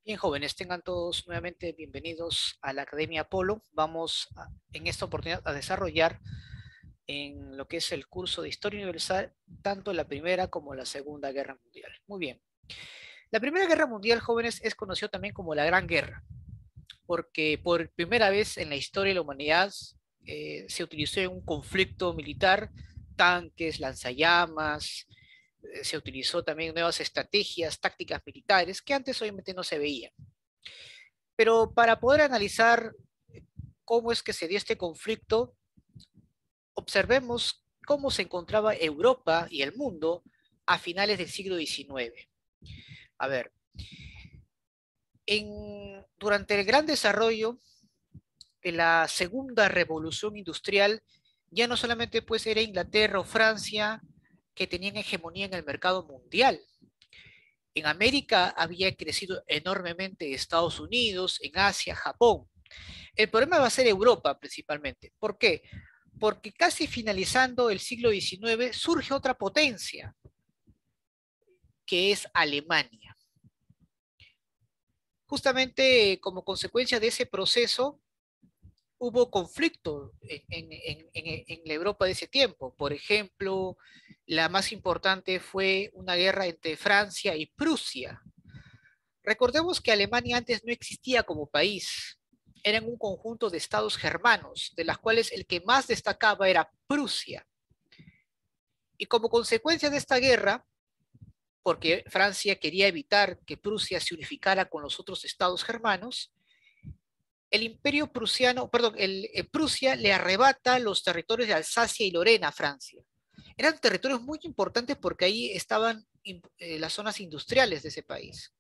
Bien, jóvenes, tengan todos nuevamente bienvenidos a la Academia Apolo. En esta oportunidad a desarrollar en lo que es el curso de Historia Universal tanto la Primera como la Segunda Guerra Mundial. Muy bien. La Primera Guerra Mundial, jóvenes, es conocido también como la Gran Guerra, porque por primera vez en la historia de la humanidad se utilizó en un conflicto militar tanques, lanzallamas, se utilizó también nuevas estrategias, tácticas militares que antes obviamente no se veían. Pero para poder analizar cómo es que se dio este conflicto, observemos cómo se encontraba Europa y el mundo a finales del siglo XIX. A ver, durante el gran desarrollo de la segunda revolución industrial, ya no solamente pues era Inglaterra o Francia que tenían hegemonía en el mercado mundial. En América había crecido enormemente Estados Unidos, en Asia, Japón. El problema va a ser Europa principalmente. ¿Por qué? Porque casi finalizando el siglo XIX surge otra potencia, que es Alemania. Justamente como consecuencia de ese proceso, hubo conflicto en la Europa de ese tiempo. Por ejemplo, la más importante fue una guerra entre Francia y Prusia. Recordemos que Alemania antes no existía como país. Eran un conjunto de estados germanos, de las cuales el que más destacaba era Prusia. Y como consecuencia de esta guerra, porque Francia quería evitar que Prusia se unificara con los otros estados germanos, el imperio prusiano, perdón, Prusia le arrebata los territorios de Alsacia y Lorena a Francia. Eran territorios muy importantes porque ahí estaban las zonas industriales de ese país.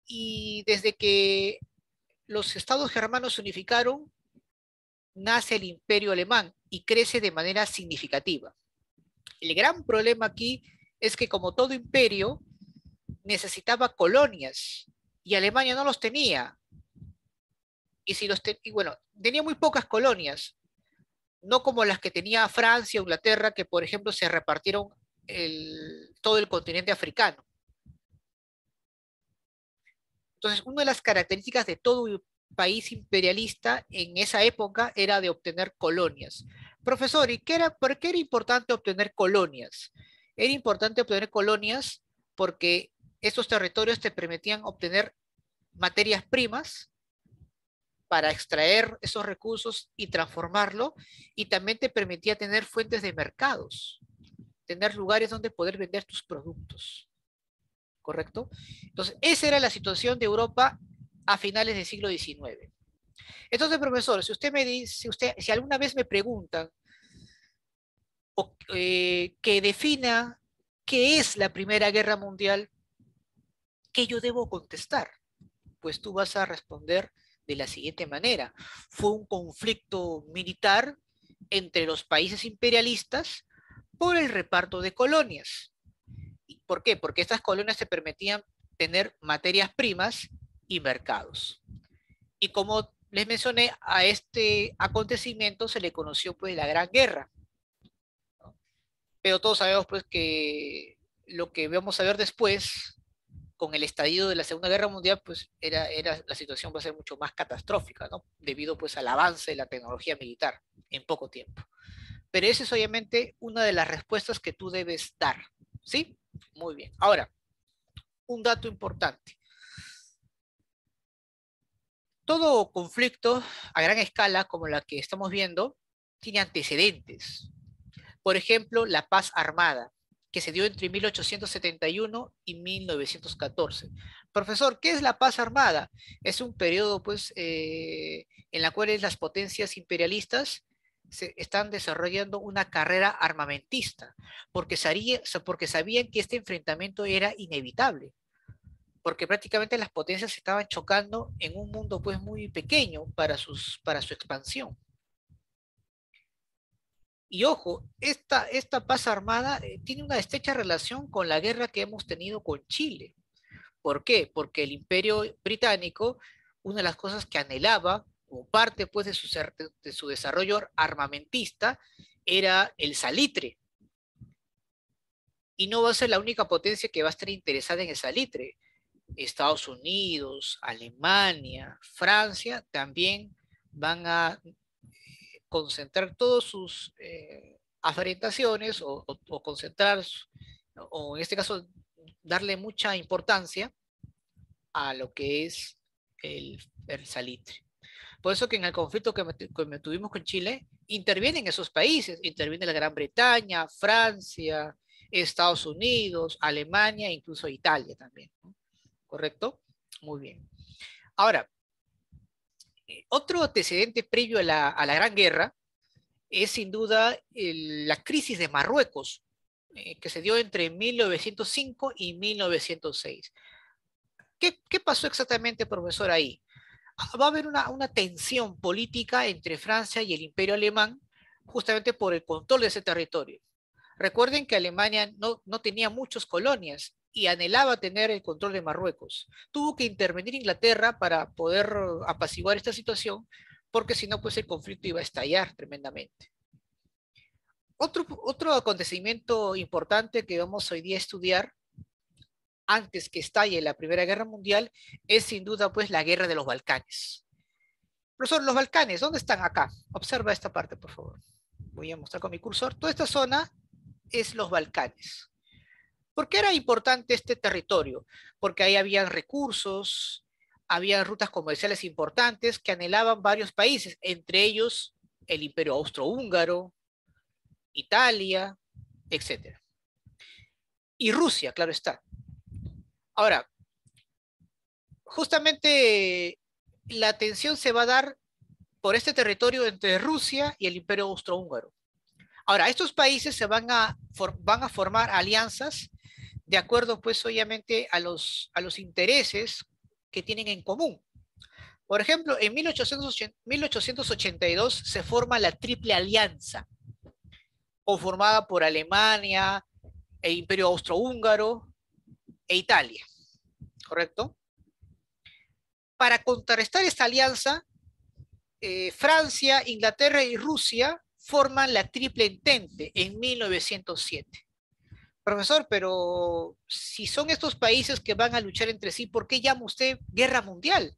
Y desde que los estados germanos se unificaron, nace el imperio alemán y crece de manera significativa. El gran problema aquí es que como todo imperio necesitaba colonias y Alemania no los tenía. Y bueno, tenía muy pocas colonias, no como las que tenía Francia o Inglaterra, que por ejemplo se repartieron todo el continente africano. Entonces, una de las características de todo país imperialista en esa época era de obtener colonias. Profesor, ¿por qué era importante obtener colonias? Era importante obtener colonias porque estos territorios te permitían obtener materias primas para extraer esos recursos y transformarlo, y también te permitía tener fuentes de mercados, tener lugares donde poder vender tus productos. ¿Correcto? Entonces, esa era la situación de Europa a finales del siglo XIX. Entonces, profesor, si usted me dice, si alguna vez me preguntan que defina qué es la Primera Guerra Mundial, ¿qué yo debo contestar? Pues tú vas a responder de la siguiente manera. Fue un conflicto militar entre los países imperialistas por el reparto de colonias. ¿Por qué? Porque estas colonias te permitían tener materias primas y mercados. Y como les mencioné, a este acontecimiento se le conoció pues la Gran Guerra. ¿No? Pero todos sabemos pues que lo que vamos a ver después, con el estallido de la Segunda Guerra Mundial, pues la situación va a ser mucho más catastrófica, ¿no? Debido pues al avance de la tecnología militar en poco tiempo. Pero esa es obviamente una de las respuestas que tú debes dar, ¿sí? Muy bien. Ahora, un dato importante. Todo conflicto a gran escala, como la que estamos viendo, tiene antecedentes. Por ejemplo, la paz armada, que se dio entre 1871 y 1914. Profesor, ¿qué es la paz armada? Es un periodo, pues, en la cual las potencias imperialistas están desarrollando una carrera armamentista, porque sabían que este enfrentamiento era inevitable, porque prácticamente las potencias estaban chocando en un mundo pues muy pequeño para su expansión. Y ojo, esta paz armada tiene una estrecha relación con la guerra que hemos tenido con Chile. ¿Por qué? Porque el Imperio Británico, una de las cosas que anhelaba, como parte pues, de su desarrollo armamentista, era el salitre. Y no va a ser la única potencia que va a estar interesada en el salitre. Estados Unidos, Alemania, Francia también van a concentrar todas sus afrentaciones o concentrar, o en este caso, darle mucha importancia a lo que es el salitre. Por eso que en el conflicto que tuvimos con Chile, intervienen esos países, interviene la Gran Bretaña, Francia, Estados Unidos, Alemania, e incluso Italia también, ¿no? ¿Correcto? Muy bien. Ahora, otro antecedente previo a la Gran Guerra es sin duda la crisis de Marruecos, que se dio entre 1905 y 1906. ¿Qué pasó exactamente, profesor, ahí? Va a haber una tensión política entre Francia y el Imperio Alemán justamente por el control de ese territorio. Recuerden que Alemania no tenía muchas colonias y anhelaba tener el control de Marruecos. Tuvo que intervenir Inglaterra para poder apaciguar esta situación, porque si no, pues el conflicto iba a estallar tremendamente. Otro acontecimiento importante que vamos hoy día a estudiar antes que estalle la Primera Guerra Mundial es sin duda pues la Guerra de los Balcanes. Profesor, los Balcanes, ¿dónde están acá? Observa esta parte, por favor. Voy a mostrar con mi cursor. Toda esta zona es los Balcanes. ¿Por qué era importante este territorio? Porque ahí había recursos, había rutas comerciales importantes que anhelaban varios países, entre ellos el Imperio Austrohúngaro, Italia, etcétera. Y Rusia, claro está. Ahora, justamente la tensión se va a dar por este territorio entre Rusia y el Imperio Austrohúngaro. Ahora, estos países van a formar alianzas de acuerdo, pues, obviamente, a los intereses que tienen en común. Por ejemplo, en 1882 se forma la Triple Alianza, conformada por Alemania, el Imperio Austrohúngaro e Italia, ¿correcto? Para contrarrestar esta alianza, Francia, Inglaterra y Rusia forman la Triple Entente en 1907. Profesor, pero si son estos países que van a luchar entre sí, ¿por qué llama usted guerra mundial?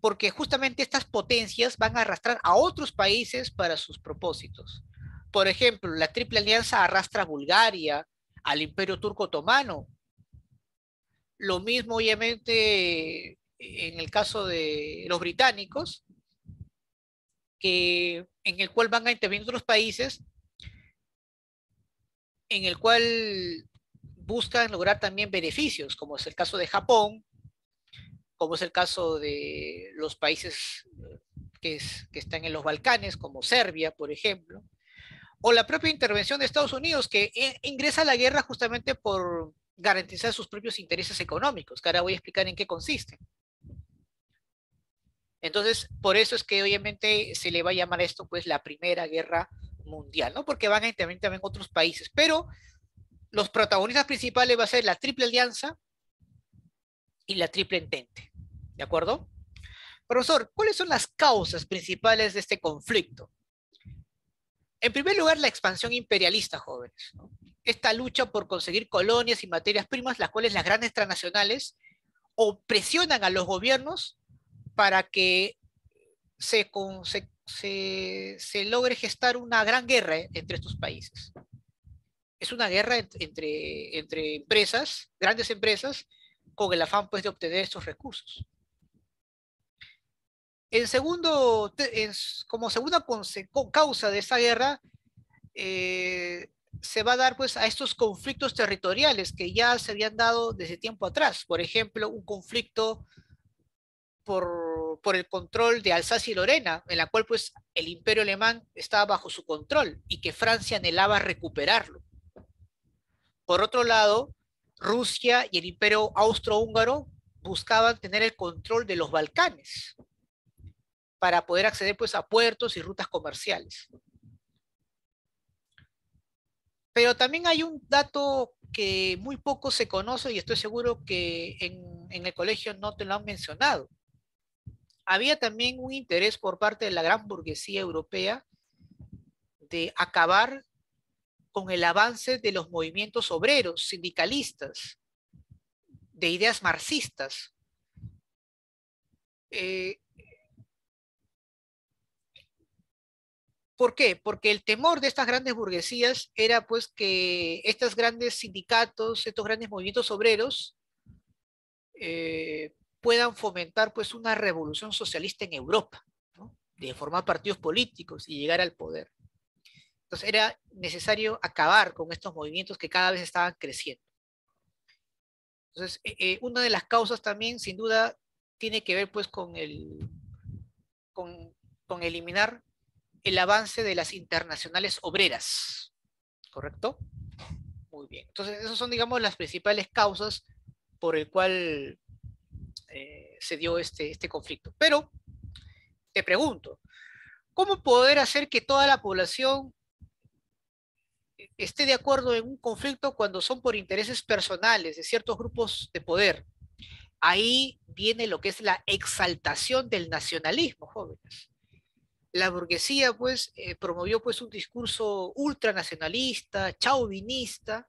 Porque justamente estas potencias van a arrastrar a otros países para sus propósitos. Por ejemplo, la Triple Alianza arrastra a Bulgaria, al Imperio Turco Otomano. Lo mismo, obviamente, en el caso de los británicos, en el cual van a intervenir otros países, en el cual buscan lograr también beneficios, como es el caso de Japón, como es el caso de los países que están en los Balcanes, como Serbia, por ejemplo, o la propia intervención de Estados Unidos, que ingresa a la guerra justamente por garantizar sus propios intereses económicos, que ahora voy a explicar en qué consiste. Entonces, por eso es que obviamente se le va a llamar a esto pues la Primera Guerra Mundial, ¿no? Porque van a intervenir también otros países, pero los protagonistas principales va a ser la Triple Alianza y la Triple Entente, ¿de acuerdo? Profesor, ¿cuáles son las causas principales de este conflicto? En primer lugar, la expansión imperialista, jóvenes, ¿no? Esta lucha por conseguir colonias y materias primas, las cuales las grandes transnacionales o presionan a los gobiernos para que se logre gestar una gran guerra entre estos países. Es una guerra entre empresas, grandes empresas, con el afán pues, de obtener estos recursos. En segundo, como segunda causa de esa guerra, se va a dar pues a estos conflictos territoriales que ya se habían dado desde tiempo atrás. Por ejemplo, un conflicto por el control de Alsacia y Lorena, en la cual pues el imperio alemán estaba bajo su control y que Francia anhelaba recuperarlo. Por otro lado, Rusia y el imperio austrohúngaro buscaban tener el control de los Balcanes para poder acceder pues a puertos y rutas comerciales. Pero también hay un dato que muy poco se conoce y estoy seguro que en el colegio no te lo han mencionado. Había también un interés por parte de la gran burguesía europea de acabar con el avance de los movimientos obreros, sindicalistas, de ideas marxistas. ¿Por qué? Porque el temor de estas grandes burguesías era pues que estos grandes sindicatos, estos grandes movimientos obreros puedan fomentar pues una revolución socialista en Europa, ¿no? De formar partidos políticos y llegar al poder. Entonces era necesario acabar con estos movimientos que cada vez estaban creciendo. Entonces, una de las causas también, sin duda, tiene que ver pues con, con eliminar el avance de las internacionales obreras, ¿correcto? Muy bien. Entonces, esas son, digamos, las principales causas por el cual se dio este conflicto. Pero, te pregunto, ¿cómo poder hacer que toda la población esté de acuerdo en un conflicto cuando son por intereses personales de ciertos grupos de poder? Ahí viene lo que es la exaltación del nacionalismo, jóvenes. La burguesía, pues, promovió pues un discurso ultranacionalista, chauvinista,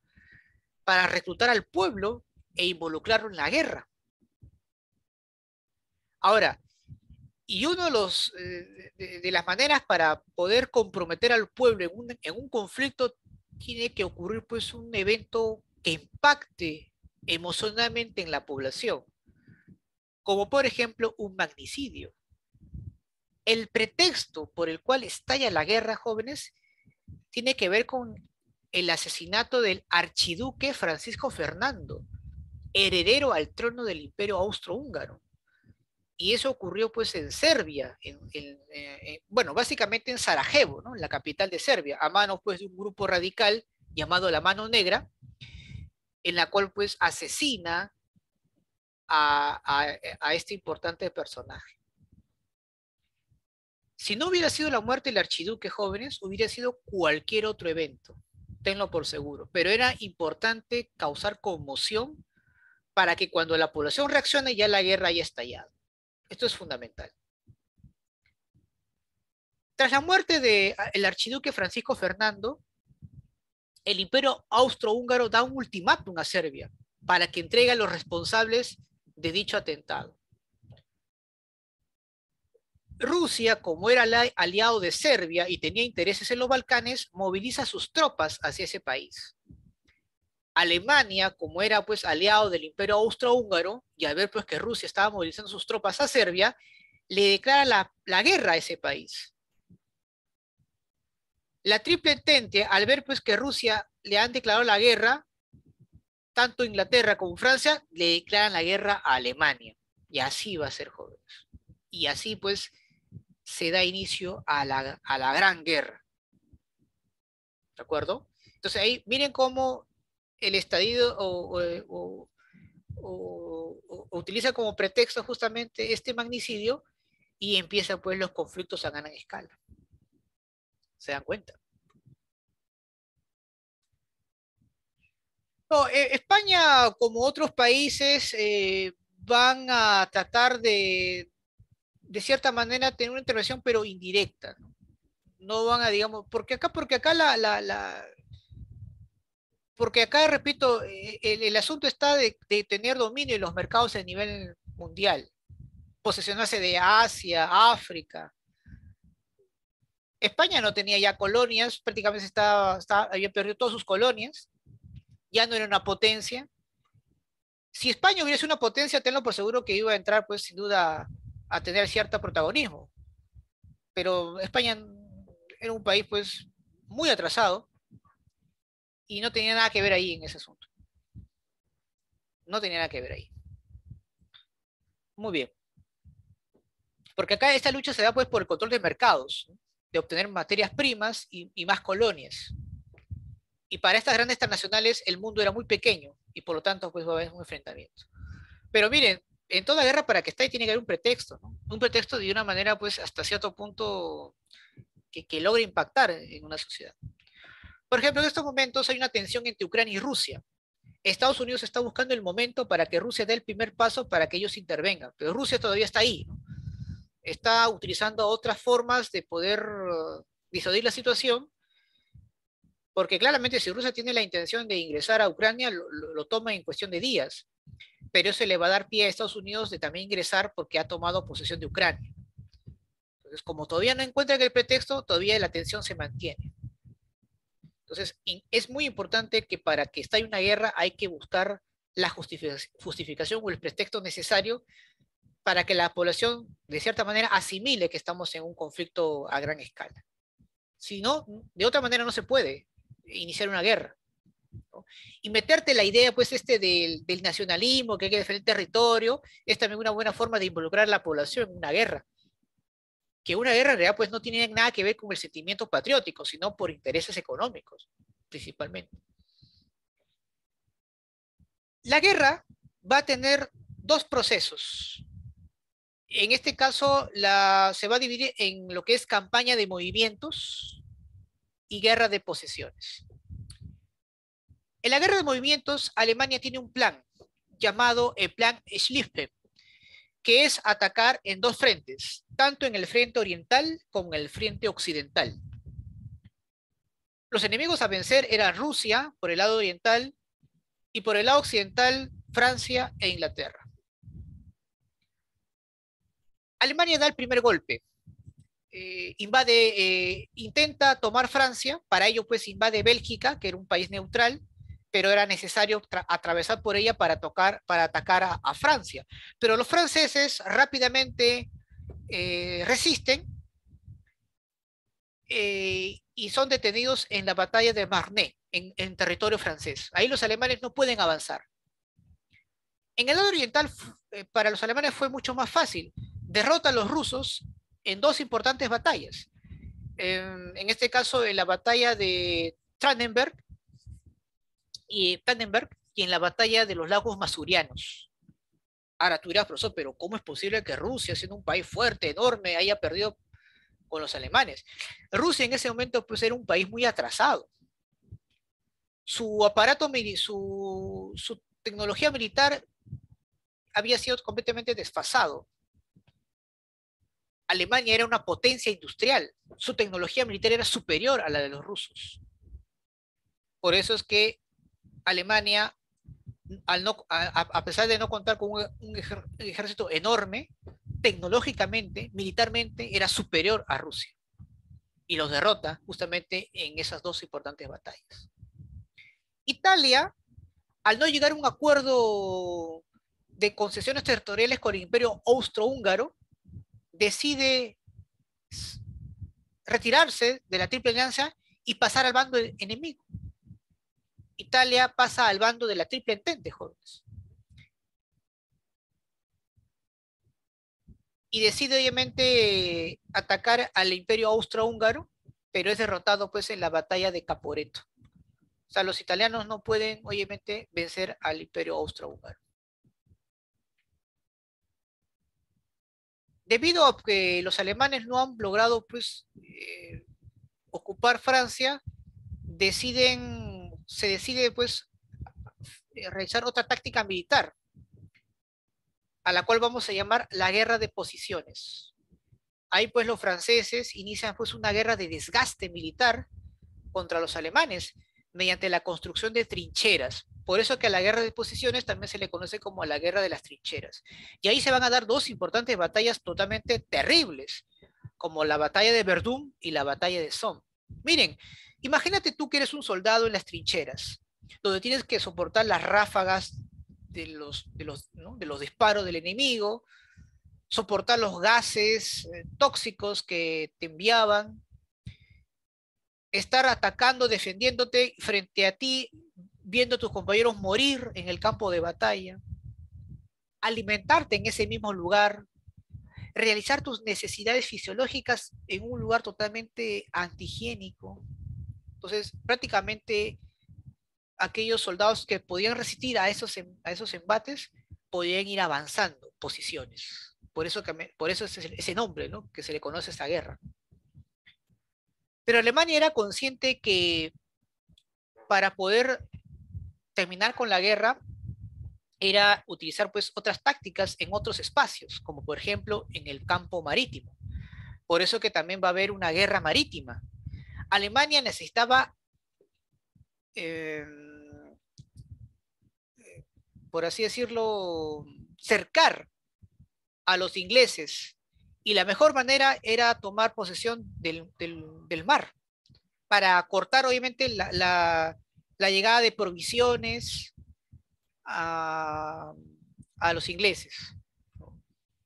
para reclutar al pueblo e involucrarlo en la guerra. Ahora, y uno de, de las maneras para poder comprometer al pueblo en un conflicto tiene que ocurrir pues un evento que impacte emocionalmente en la población, como por ejemplo un magnicidio. El pretexto por el cual estalla la guerra, jóvenes, tiene que ver con el asesinato del archiduque Francisco Fernando, heredero al trono del Imperio Austrohúngaro. Y eso ocurrió pues en Serbia, bueno, básicamente en Sarajevo, ¿no? La capital de Serbia, a manos pues de un grupo radical llamado la Mano Negra, en la cual pues asesina a este importante personaje. Si no hubiera sido la muerte del archiduque, jóvenes, hubiera sido cualquier otro evento, tenlo por seguro, pero era importante causar conmoción para que cuando la población reaccione ya la guerra haya estallado. Esto es fundamental. Tras la muerte del archiduque Francisco Fernando, el imperio austrohúngaro da un ultimátum a Serbia para que entregue a los responsables de dicho atentado. Rusia, como era aliado de Serbia y tenía intereses en los Balcanes, moviliza sus tropas hacia ese país. Alemania, como era pues aliado del imperio austrohúngaro, y al ver pues que Rusia estaba movilizando sus tropas a Serbia, le declara la guerra a ese país. La Triple Entente, al ver pues que Rusia le han declarado la guerra, tanto Inglaterra como Francia le declaran la guerra a Alemania. Y así va a ser, jóvenes. Y así pues se da inicio a la Gran Guerra. ¿De acuerdo? Entonces ahí miren cómo el estallido utiliza como pretexto justamente este magnicidio y empiezan pues los conflictos a gran escala. ¿Se dan cuenta? No, España, como otros países, van a tratar de cierta manera, tener una intervención, pero indirecta. No, no van a, digamos, porque acá porque acá, repito, el asunto está de tener dominio en los mercados a nivel mundial, posesionarse de Asia, África. España no tenía ya colonias, prácticamente había perdido todas sus colonias, ya no era una potencia. Si España hubiese una potencia, tenlo por seguro que iba a entrar, pues sin duda, a tener cierto protagonismo. Pero España era un país, pues, muy atrasado y no tenía nada que ver ahí en ese asunto. No tenía nada que ver ahí. Muy bien. Porque acá esta lucha se da, pues, por el control de mercados, ¿no? De obtener materias primas y más colonias. Y para estas grandes transnacionales el mundo era muy pequeño y por lo tanto, pues, va a haber un enfrentamiento. Pero miren, en toda guerra para que esté tiene que haber un pretexto, ¿no? Un pretexto de una manera, pues, hasta cierto punto que logre impactar en una sociedad. Por ejemplo, en estos momentos hay una tensión entre Ucrania y Rusia. Estados Unidos está buscando el momento para que Rusia dé el primer paso para que ellos intervengan, pero Rusia todavía está ahí, ¿no? Está utilizando otras formas de poder disuadir la situación Porque claramente si Rusia tiene la intención de ingresar a Ucrania, lo toma en cuestión de días, pero eso le va a dar pie a Estados Unidos de también ingresar porque ha tomado posesión de Ucrania. Entonces, como todavía no encuentran el pretexto, todavía la tensión se mantiene. Entonces, es muy importante que para que estalle una guerra hay que buscar la justificación o el pretexto necesario para que la población, de cierta manera, asimile que estamos en un conflicto a gran escala. Si no, de otra manera no se puede iniciar una guerra, ¿no? Y meterte la idea, pues, del nacionalismo, que hay que defender el territorio, es también una buena forma de involucrar a la población en una guerra. Que una guerra en realidad, pues, no tiene nada que ver con el sentimiento patriótico, sino por intereses económicos, principalmente. La guerra va a tener dos procesos. En este caso, se va a dividir en lo que es campaña de movimientos y guerra de posesiones. En la guerra de movimientos, Alemania tiene un plan llamado el plan Schlieffen, que es atacar en dos frentes, tanto en el frente oriental como en el frente occidental. Los enemigos a vencer eran Rusia por el lado oriental y por el lado occidental Francia e Inglaterra. Alemania da el primer golpe, intenta tomar Francia, para ello pues invade Bélgica, que era un país neutral, pero era necesario atravesar por ella para atacar a Francia. Pero los franceses rápidamente resisten y son detenidos en la batalla de Marne, en territorio francés. Ahí los alemanes no pueden avanzar. En el lado oriental, para los alemanes fue mucho más fácil. Derrota a los rusos en dos importantes batallas. En este caso, en la batalla de Tannenberg y en la batalla de los lagos Masurianos. Ahora tú dirás, profesor, pero ¿cómo es posible que Rusia, siendo un país fuerte, enorme, haya perdido con los alemanes? Rusia en ese momento pues era un país muy atrasado. Su aparato, su tecnología militar había sido completamente desfasado. Alemania era una potencia industrial, su tecnología militar era superior a la de los rusos. Por eso es que Alemania, a pesar de no contar con un ejército enorme, tecnológicamente, militarmente, era superior a Rusia. Y los derrota justamente en esas dos importantes batallas. Italia, al no llegar a un acuerdo de concesiones territoriales con el imperio austrohúngaro, decide retirarse de la Triple Alianza y pasar al bando enemigo. Italia pasa al bando de la Triple Entente, jóvenes. Y decide obviamente atacar al imperio austrohúngaro, pero es derrotado pues en la batalla de Caporetto. O sea, los italianos no pueden obviamente vencer al imperio austrohúngaro. Debido a que los alemanes no han logrado pues ocupar Francia, se decide pues realizar otra táctica militar, a la cual vamos a llamar la guerra de posiciones. Ahí pues los franceses inician pues una guerra de desgaste militar contra los alemanes mediante la construcción de trincheras. Por eso que a la guerra de posiciones también se le conoce como la guerra de las trincheras. Y ahí se van a dar dos importantes batallas totalmente terribles, como la batalla de Verdún y la batalla de Somme. Miren, imagínate tú que eres un soldado en las trincheras, donde tienes que soportar las ráfagas ¿no? de los disparos del enemigo, soportar los gases tóxicos que te enviaban, estar atacando, defendiéndote frente a ti, viendo a tus compañeros morir en el campo de batalla, alimentarte en ese mismo lugar, realizar tus necesidades fisiológicas en un lugar totalmente antihigiénico. Entonces, prácticamente aquellos soldados que podían resistir a esos embates podían ir avanzando posiciones. Por eso es ese nombre, ¿no? Que se le conoce a esta guerra. Pero Alemania era consciente que para poder terminar con la guerra era utilizar pues otras tácticas en otros espacios, como por ejemplo en el campo marítimo. Por eso que también va a haber una guerra marítima. Alemania necesitaba eh, por así decirlo, cercar a los ingleses. Y la mejor manera era tomar posesión del mar, para cortar obviamente la llegada de provisiones a, a los ingleses.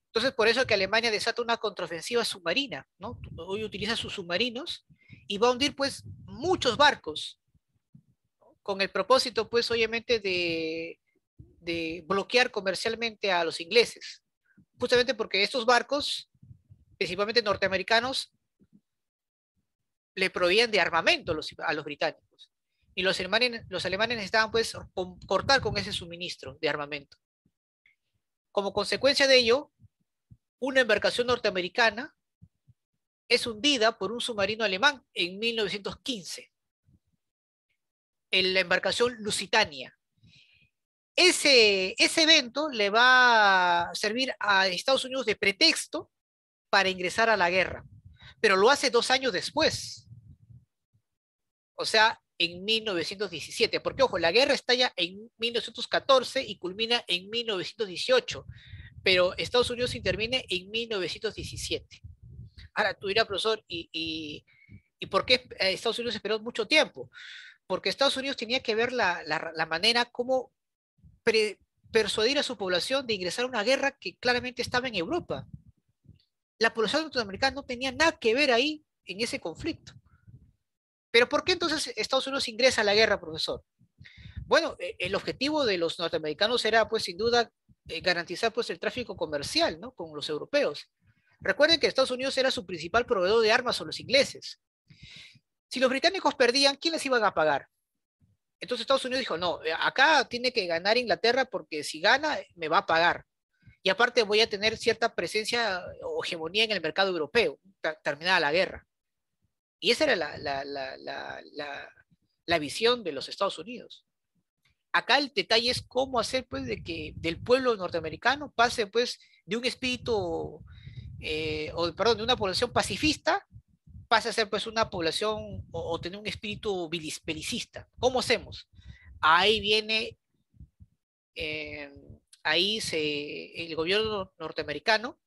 Entonces, por eso que Alemania desata una contraofensiva submarina, ¿no? Hoy utiliza sus submarinos y va a hundir, pues, muchos barcos, con el propósito, pues, obviamente, de bloquear comercialmente a los ingleses. Justamente porque estos barcos, principalmente norteamericanos, le proveían de armamento a los británicos. Y los alemanes necesitaban, pues, cortar con ese suministro de armamento. Como consecuencia de ello, una embarcación norteamericana es hundida por un submarino alemán en 1915, en la embarcación Lusitania. Ese evento le va a servir a Estados Unidos de pretexto para ingresar a la guerra, pero lo hace 2 años después, o sea, en 1917, porque ojo, la guerra estalla en 1914 y culmina en 1918, pero Estados Unidos interviene en 1917. Ahora, tú dirás, profesor, ¿y por qué Estados Unidos esperó mucho tiempo? Porque Estados Unidos tenía que ver la manera como pre persuadir a su población de ingresar a una guerra que claramente estaba en Europa. La población norteamericana no tenía nada que ver ahí en ese conflicto. Pero ¿por qué entonces Estados Unidos ingresa a la guerra, profesor? Bueno, el objetivo de los norteamericanos era, pues, sin duda, garantizar, pues, el tráfico comercial, ¿no? Con los europeos. Recuerden que Estados Unidos era su principal proveedor de armas a los ingleses. Si los británicos perdían, ¿quién les iban a pagar? Entonces Estados Unidos dijo, no, acá tiene que ganar Inglaterra porque si gana, me va a pagar. Y aparte voy a tener cierta presencia o hegemonía en el mercado europeo, terminada la guerra. Y esa era la visión de los Estados Unidos. Acá el detalle es cómo hacer, pues, de que del pueblo norteamericano pase, pues, de un espíritu, o perdón, de una población pacifista, pase a ser, pues, una población o tener un espíritu belicista. ¿Cómo hacemos? Ahí viene, eh, el gobierno norteamericano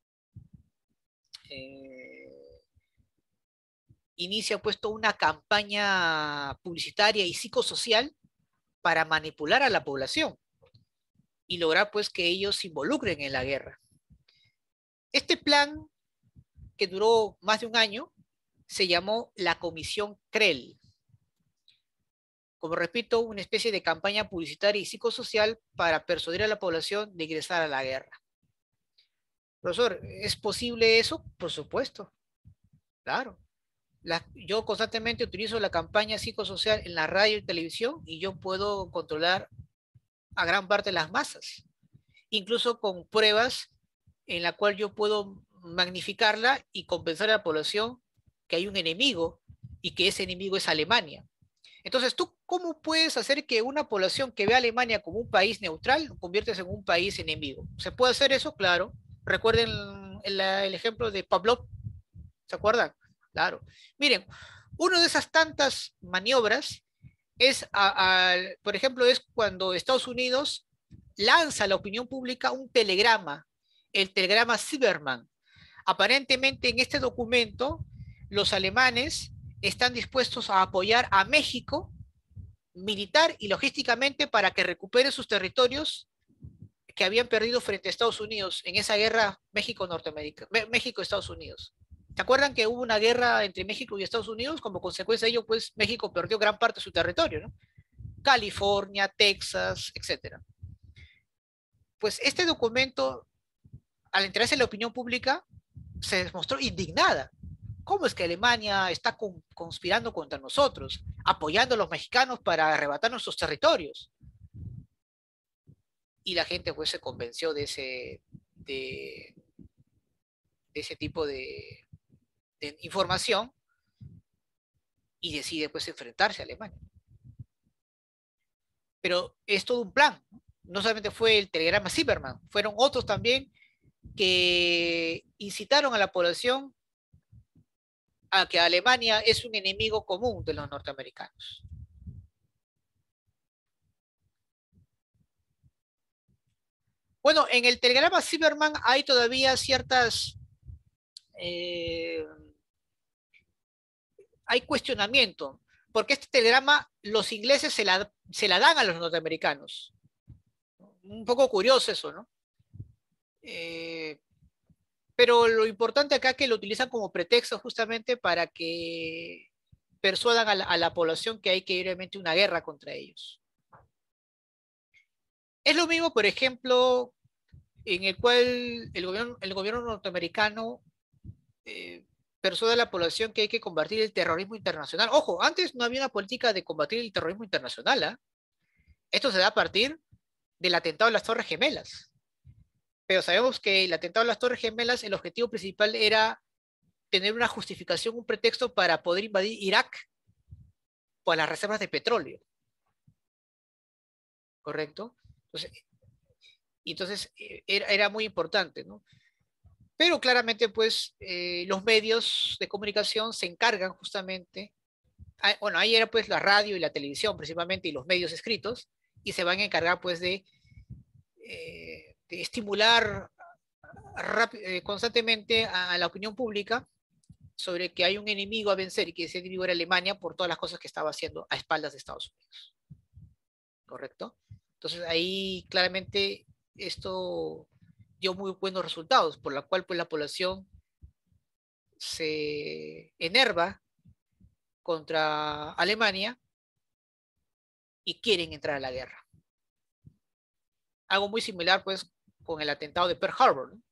eh, inicia, pues, toda una campaña publicitaria y psicosocial para manipular a la población y lograr, pues, que ellos se involucren en la guerra. Este plan, que duró más de un año, se llamó la Comisión Krell. Como repito, una especie de campaña publicitaria y psicosocial para persuadir a la población de ingresar a la guerra. Profesor, ¿es posible eso? Por supuesto, claro. Yo constantemente utilizo la campaña psicosocial en la radio y televisión y yo puedo controlar a gran parte de las masas, incluso con pruebas en la cual yo puedo magnificarla y convencer a la población que hay un enemigo y que ese enemigo es Alemania. Entonces, ¿tú cómo puedes hacer que una población que ve a Alemania como un país neutral lo conviertes en un país enemigo? ¿Se puede hacer eso? Claro. Recuerden el ejemplo de Pavlov, ¿se acuerdan? Claro. Miren, una de esas tantas maniobras es, por ejemplo, es cuando Estados Unidos lanza a la opinión pública un telegrama, el telegrama Silberman. Aparentemente en este documento los alemanes están dispuestos a apoyar a México militar y logísticamente para que recupere sus territorios que habían perdido frente a Estados Unidos en esa guerra México-Norteamérica, México-Estados Unidos. ¿Se acuerdan que hubo una guerra entre México y Estados Unidos? Como consecuencia de ello, pues México perdió gran parte de su territorio, ¿no? California, Texas, etcétera. Pues este documento, al enterarse en la opinión pública, se mostró indignada. ¿Cómo es que Alemania está conspirando contra nosotros, apoyando a los mexicanos para arrebatar nuestros territorios? Y la gente, pues, se convenció de ese tipo de información y decide, pues, enfrentarse a Alemania. Pero es todo un plan. No solamente fue el telegrama Zimmerman, fueron otros también que incitaron a la población a que Alemania es un enemigo común de los norteamericanos. Bueno, en el telegrama Cyberman hay todavía ciertas, eh, hay cuestionamiento, porque este telegrama los ingleses se la dan a los norteamericanos. Un poco curioso eso, ¿no? Eh, pero lo importante acá es que lo utilizan como pretexto justamente para que persuadan a la población que hay que ir realmente una guerra contra ellos. Es lo mismo, por ejemplo, en el cual el gobierno norteamericano eh, persuade a la población que hay que combatir el terrorismo internacional. Ojo, antes no había una política de combatir el terrorismo internacional, ¿ah? Esto se da a partir del atentado de las Torres Gemelas. Pero sabemos que el atentado de las Torres Gemelas, el objetivo principal era tener una justificación, un pretexto para poder invadir Irak por las reservas de petróleo, ¿correcto? Entonces era muy importante, ¿no? Pero claramente, pues, los medios de comunicación se encargan justamente, bueno, ahí era pues la radio y la televisión principalmente y los medios escritos, y se van a encargar pues de estimular constantemente a la opinión pública sobre que hay un enemigo a vencer y que ese enemigo era Alemania por todas las cosas que estaba haciendo a espaldas de Estados Unidos, ¿correcto? Entonces ahí claramente esto dio muy buenos resultados, por la cual pues la población se enerva contra Alemania y quieren entrar a la guerra. Algo muy similar pues con el atentado de Pearl Harbor, ¿no?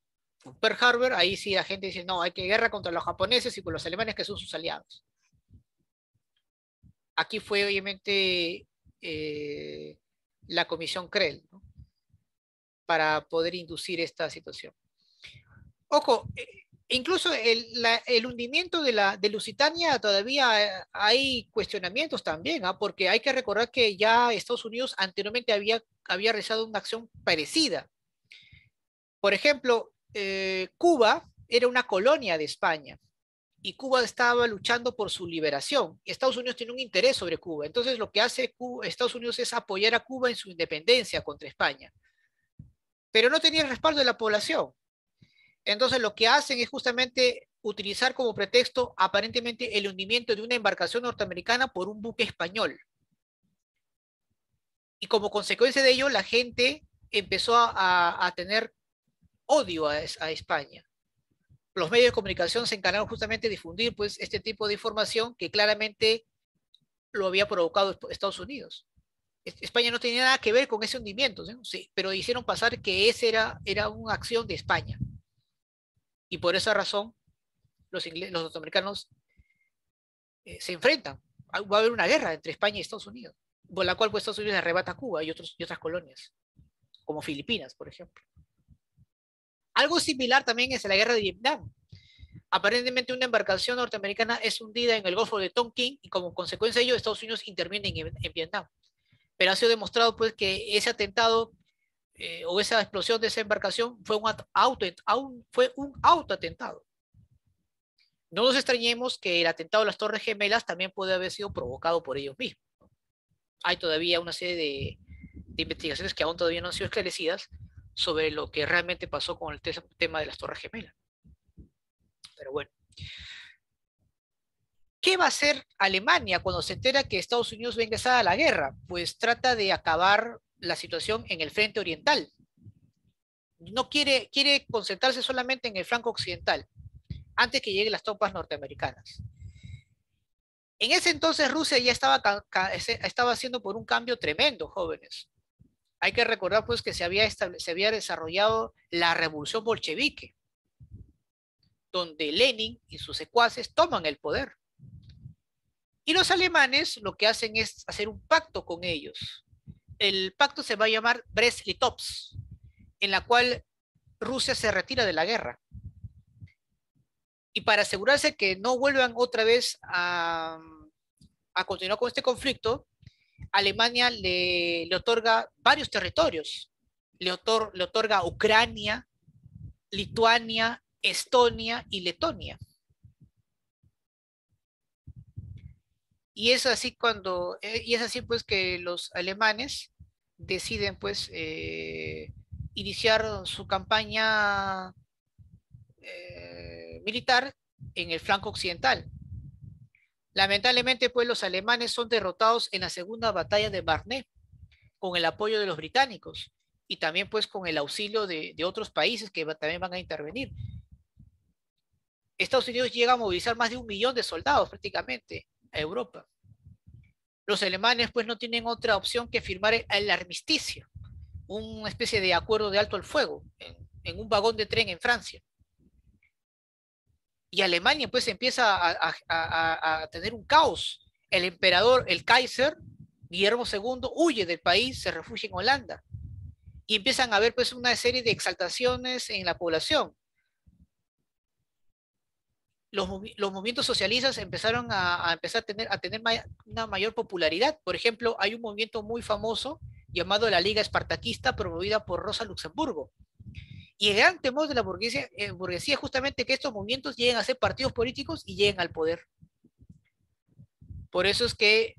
Con Pearl Harbor, ahí sí la gente dice, no, hay que guerra contra los japoneses y con los alemanes que son sus aliados. Aquí fue obviamente eh, la comisión Krell, ¿no? Para poder inducir esta situación. Ojo, incluso el hundimiento de Lusitania todavía hay cuestionamientos también, ¿ah? Porque hay que recordar que ya Estados Unidos anteriormente había realizado una acción parecida. Por ejemplo, Cuba era una colonia de España y Cuba estaba luchando por su liberación. Estados Unidos tiene un interés sobre Cuba. Entonces, lo que hace Estados Unidos es apoyar a Cuba en su independencia contra España. Pero no tenía el respaldo de la población. Entonces, lo que hacen es justamente utilizar como pretexto aparentemente el hundimiento de una embarcación norteamericana por un buque español. Y como consecuencia de ello, la gente empezó a tener odio a España. Los medios de comunicación se encargaron justamente de difundir pues, este tipo de información que claramente lo había provocado Estados Unidos. España no tenía nada que ver con ese hundimiento, ¿sí? Sí, pero hicieron pasar que ese era una acción de España. Y por esa razón, los norteamericanos se enfrentan. Va a haber una guerra entre España y Estados Unidos, por la cual pues, Estados Unidos arrebata a Cuba y otras colonias, como Filipinas, por ejemplo. Algo similar también es la guerra de Vietnam. Aparentemente una embarcación norteamericana es hundida en el Golfo de Tonkin y como consecuencia de ello Estados Unidos interviene en Vietnam. Pero ha sido demostrado pues que ese atentado o esa explosión de esa embarcación fue un autoatentado. No nos extrañemos que el atentado de las Torres Gemelas también puede haber sido provocado por ellos mismos. Hay todavía una serie de investigaciones que aún todavía no han sido esclarecidas sobre lo que realmente pasó con el tema de las Torres Gemelas. Pero bueno, ¿qué va a hacer Alemania cuando se entera que Estados Unidos va a ingresar a la guerra? Pues trata de acabar la situación en el frente oriental. No quiere concentrarse solamente en el flanco occidental, antes que lleguen las tropas norteamericanas. En ese entonces Rusia ya estaba haciendo por un cambio tremendo, jóvenes. Hay que recordar pues que se había desarrollado la revolución bolchevique, donde Lenin y sus secuaces toman el poder. Y los alemanes lo que hacen es hacer un pacto con ellos. El pacto se va a llamar Brest-Litovsk, en la cual Rusia se retira de la guerra. Y para asegurarse que no vuelvan otra vez a continuar con este conflicto, Alemania le otorga varios territorios. Le otorga Ucrania, Lituania, Estonia y Letonia. Y es así pues que los alemanes deciden pues iniciar su campaña militar en el flanco occidental. Lamentablemente, pues los alemanes son derrotados en la segunda batalla de Marne con el apoyo de los británicos y también pues con el auxilio de otros países que también van a intervenir. Estados Unidos llega a movilizar más de 1 millón de soldados prácticamente a Europa. Los alemanes pues no tienen otra opción que firmar el armisticio, una especie de acuerdo de alto el fuego en un vagón de tren en Francia. Y Alemania pues empieza a tener un caos. El emperador, el Kaiser, Guillermo II, huye del país, se refugia en Holanda. Y empiezan a haber pues una serie de exaltaciones en la población. Los movimientos socialistas empezaron empezar a tener una mayor popularidad. Por ejemplo, hay un movimiento muy famoso llamado la Liga Espartaquista, promovida por Rosa Luxemburgo. Y el gran temor de la burguesía es justamente que estos movimientos lleguen a ser partidos políticos y lleguen al poder. Por eso es que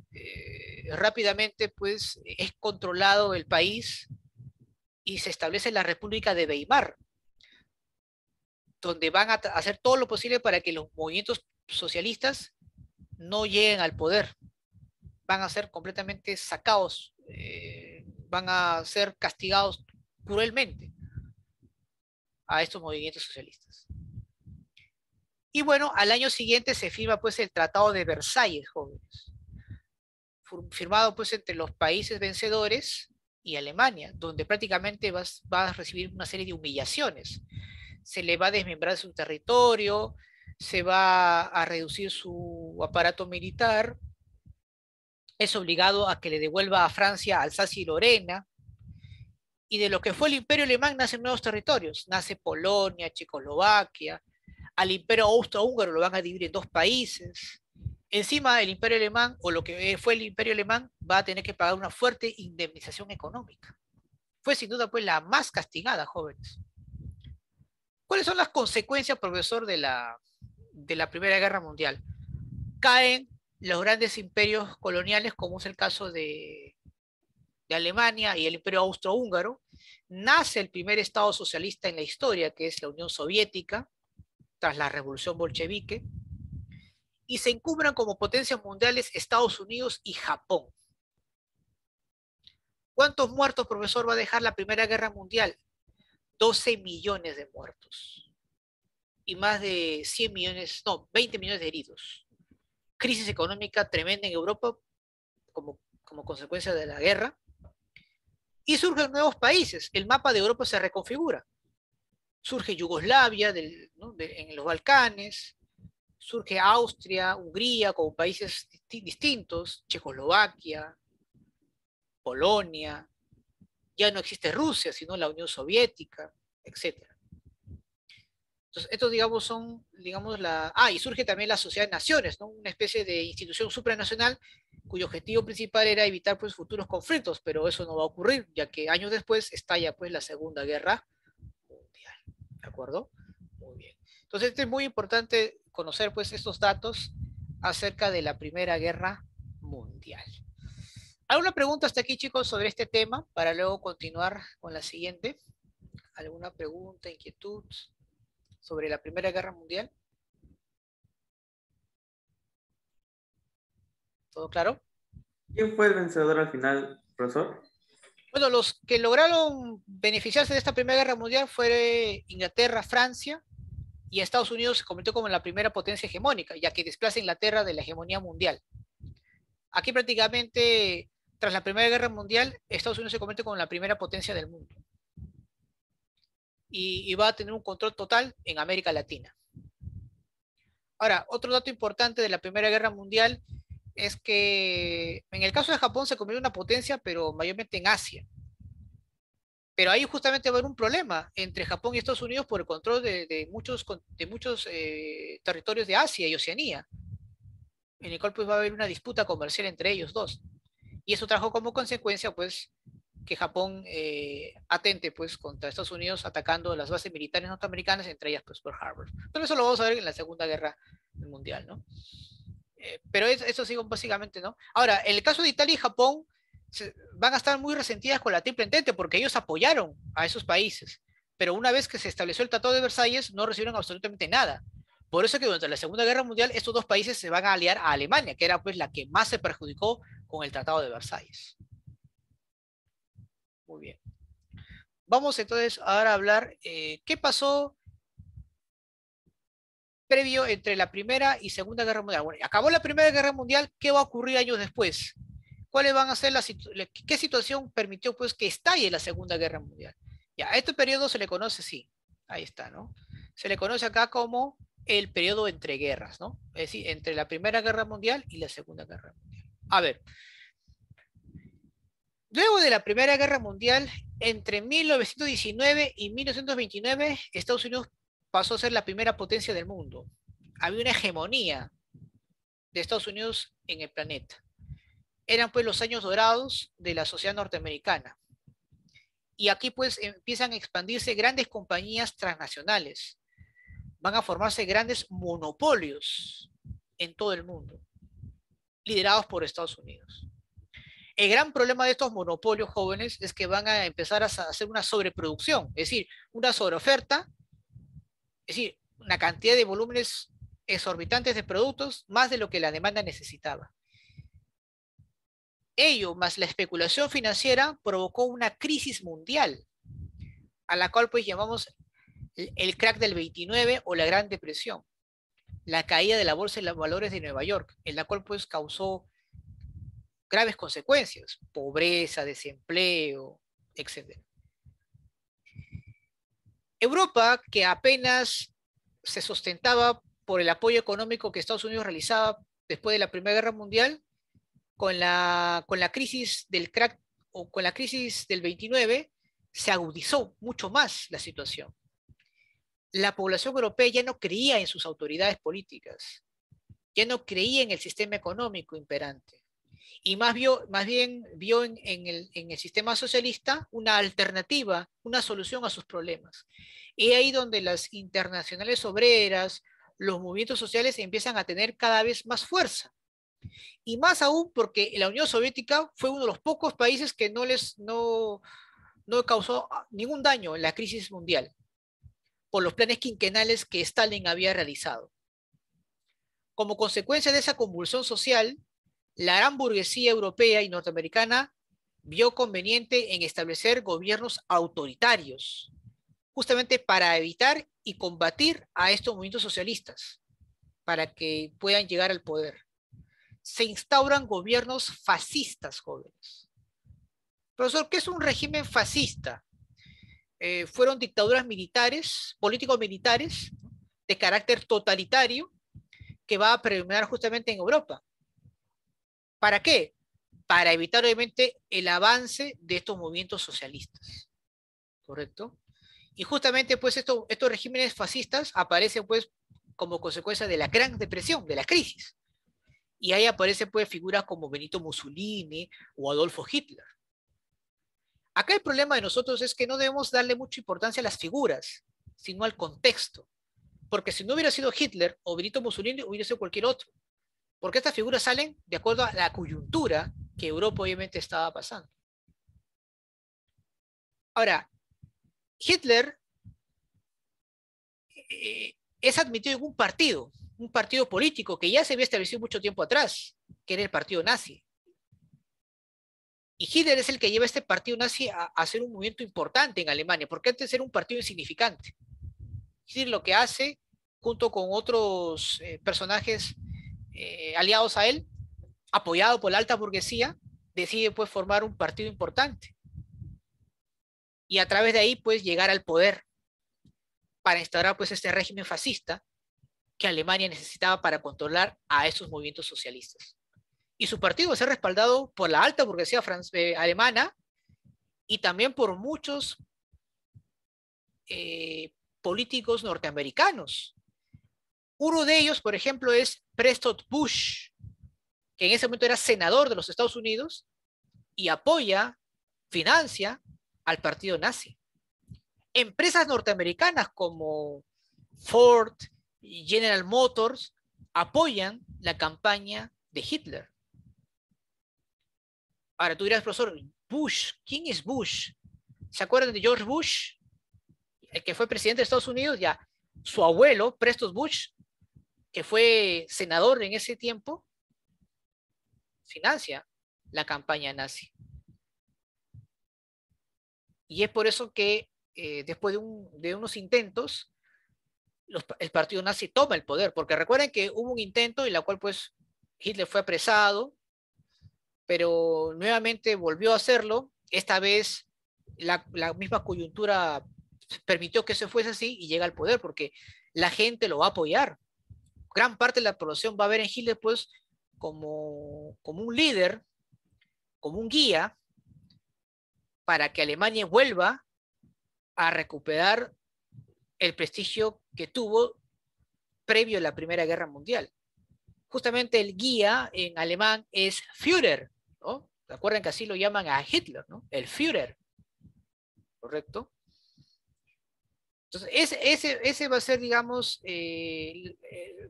rápidamente pues, es controlado el país y se establece la República de Weimar, donde van a hacer todo lo posible para que los movimientos socialistas no lleguen al poder. Van a ser completamente sacados, van a ser castigados cruelmente a estos movimientos socialistas. Y bueno, al año siguiente se firma pues el Tratado de Versalles, jóvenes, firmado pues entre los países vencedores y Alemania, donde prácticamente va a recibir una serie de humillaciones. Se le va a desmembrar su territorio, se va a reducir su aparato militar, es obligado a que le devuelva a Francia Alsacia y Lorena, y de lo que fue el Imperio Alemán nacen nuevos territorios, nace Polonia, Checoslovaquia, al Imperio Austrohúngaro lo van a dividir en 2 países. Encima el Imperio Alemán, o lo que fue el Imperio Alemán, va a tener que pagar una fuerte indemnización económica. Fue sin duda pues la más castigada, jóvenes. ¿Cuáles son las consecuencias, profesor, de la Primera Guerra Mundial? Caen los grandes imperios coloniales, como es el caso de Alemania y el Imperio Austrohúngaro. Nace el primer Estado socialista en la historia, que es la Unión Soviética, tras la Revolución Bolchevique, y se encumbran como potencias mundiales Estados Unidos y Japón. ¿Cuántos muertos, profesor, va a dejar la Primera Guerra Mundial? 12 millones de muertos y más de 100 millones, no, 20 millones de heridos. Crisis económica tremenda en Europa como consecuencia de la guerra. Y surgen nuevos países. El mapa de Europa se reconfigura. Surge Yugoslavia en los Balcanes, surge Austria, Hungría como países distintos, Checoslovaquia, Polonia, ya no existe Rusia, sino la Unión Soviética, etc. Entonces, estos, digamos, son, digamos, y surge también la Sociedad de Naciones, ¿no? Una especie de institución supranacional cuyo objetivo principal era evitar, pues, futuros conflictos, pero eso no va a ocurrir, ya que años después estalla, pues, la Segunda Guerra Mundial, ¿de acuerdo? Muy bien. Entonces, es muy importante conocer, pues, estos datos acerca de la Primera Guerra Mundial. ¿Alguna pregunta hasta aquí, chicos, sobre este tema, para luego continuar con la siguiente? ¿Alguna pregunta, inquietud sobre la Primera Guerra Mundial? ¿Todo claro? ¿Quién fue el vencedor al final, profesor? Bueno, los que lograron beneficiarse de esta Primera Guerra Mundial fue Inglaterra, Francia, y Estados Unidos se convirtió como la primera potencia hegemónica, ya que desplaza a Inglaterra de la hegemonía mundial. Aquí prácticamente, tras la Primera Guerra Mundial, Estados Unidos se convierte como la primera potencia del mundo. Y va a tener un control total en América Latina. Ahora, otro dato importante de la Primera Guerra Mundial es que en el caso de Japón se convirtió en una potencia, pero mayormente en Asia. Pero ahí justamente va a haber un problema entre Japón y Estados Unidos por el control de muchos territorios de Asia y Oceanía, en el cual pues va a haber una disputa comercial entre ellos dos. Y eso trajo como consecuencia pues que Japón atente pues contra Estados Unidos atacando las bases militares norteamericanas, entre ellas pues Pearl Harbor. Pero eso lo vamos a ver en la Segunda Guerra Mundial, ¿no? Pero eso sí, básicamente, ¿no? Ahora, en el caso de Italia y Japón, van a estar muy resentidas con la Triple Entente porque ellos apoyaron a esos países. Pero una vez que se estableció el Tratado de Versalles, no recibieron absolutamente nada. Por eso que durante la Segunda Guerra Mundial estos dos países se van a aliar a Alemania, que era pues la que más se perjudicó con el Tratado de Versalles. Muy bien. Vamos entonces ahora a hablar qué pasó previo entre la Primera y Segunda Guerra Mundial. Bueno, acabó la Primera Guerra Mundial, ¿qué va a ocurrir años después? ¿Cuáles van a ser qué situación permitió pues que estalle la Segunda Guerra Mundial? Ya, a este periodo se le conoce, sí, ahí está, ¿no? Se le conoce acá como el periodo entre guerras, ¿no? Es decir, entre la Primera Guerra Mundial y la Segunda Guerra Mundial. A ver, luego de la Primera Guerra Mundial, entre 1919 y 1929, Estados Unidos pasó a ser la primera potencia del mundo. Había una hegemonía de Estados Unidos en el planeta. Eran pues los años dorados de la sociedad norteamericana. Y aquí pues empiezan a expandirse grandes compañías transnacionales. Van a formarse grandes monopolios en todo el mundo, liderados por Estados Unidos. El gran problema de estos monopolios jóvenes es que van a empezar a hacer una sobreproducción, es decir, una sobreoferta, es decir, una cantidad de volúmenes exorbitantes de productos, más de lo que la demanda necesitaba. Ello, más la especulación financiera, provocó una crisis mundial, a la cual pues llamamos el crack del 29 o la Gran Depresión, la caída de la bolsa de valores de Nueva York, en la cual pues causó graves consecuencias, pobreza, desempleo, etc. Europa, que apenas se sustentaba por el apoyo económico que Estados Unidos realizaba después de la Primera Guerra Mundial, con la crisis del crack o con la crisis del 29, se agudizó mucho más la situación. La población europea ya no creía en sus autoridades políticas, ya no creía en el sistema económico imperante, y más bien vio en el sistema socialista una alternativa, una solución a sus problemas. Y ahí donde las internacionales obreras, los movimientos sociales empiezan a tener cada vez más fuerza. Y más aún porque la Unión Soviética fue uno de los pocos países que no causó ningún daño en la crisis mundial por los planes quinquenales que Stalin había realizado. Como consecuencia de esa convulsión social, la gran burguesía europea y norteamericana vio conveniente en establecer gobiernos autoritarios, justamente para evitar y combatir a estos movimientos socialistas, para que puedan llegar al poder. Se instauran gobiernos fascistas, jóvenes. Profesor, ¿qué es un régimen fascista? Fueron dictaduras militares, políticos militares, de carácter totalitario, que va a predominar justamente en Europa. ¿Para qué? Para evitar, obviamente, el avance de estos movimientos socialistas. ¿Correcto? Y justamente, pues, estos regímenes fascistas aparecen, pues, como consecuencia de la Gran Depresión, de la crisis. Y ahí aparecen, pues, figuras como Benito Mussolini o Adolfo Hitler. Acá el problema de nosotros es que no debemos darle mucha importancia a las figuras, sino al contexto. Porque si no hubiera sido Hitler o Benito Mussolini, hubiera sido cualquier otro. Porque estas figuras salen de acuerdo a la coyuntura que Europa obviamente estaba pasando. Ahora, Hitler es admitido en un partido político que ya se había establecido mucho tiempo atrás, que era el partido nazi. Y Hitler es el que lleva este partido nazi a ser un movimiento importante en Alemania, porque antes era un partido insignificante. Hitler lo que hace, junto con otros personajes aliados a él, apoyado por la alta burguesía, decide pues formar un partido importante. Y a través de ahí pues llegar al poder para instaurar pues este régimen fascista que Alemania necesitaba para controlar a esos movimientos socialistas. Y su partido va a ser respaldado por la alta burguesía alemana y también por muchos políticos norteamericanos. Uno de ellos, por ejemplo, es Preston Bush, que en ese momento era senador de los Estados Unidos y apoya, financia al partido nazi. Empresas norteamericanas como Ford y General Motors apoyan la campaña de Hitler. Ahora tú dirás, profesor, Bush, ¿quién es Bush? ¿Se acuerdan de George Bush? El que fue presidente de Estados Unidos, ya. Su abuelo, Preston Bush, que fue senador en ese tiempo, financia la campaña nazi. Y es por eso que después de unos intentos, el partido nazi toma el poder, porque recuerden que hubo un intento en la cual pues Hitler fue apresado, pero nuevamente volvió a hacerlo. Esta vez la misma coyuntura permitió que se fuese así y llega al poder, porque la gente lo va a apoyar. Gran parte de la población va a ver en Hitler pues como un líder, como un guía, para que Alemania vuelva a recuperar el prestigio que tuvo previo a la Primera Guerra Mundial. Justamente el guía en alemán es Führer, ¿no? Recuerden que así lo llaman a Hitler, ¿no? El Führer, ¿correcto? Entonces, ese va a ser, digamos,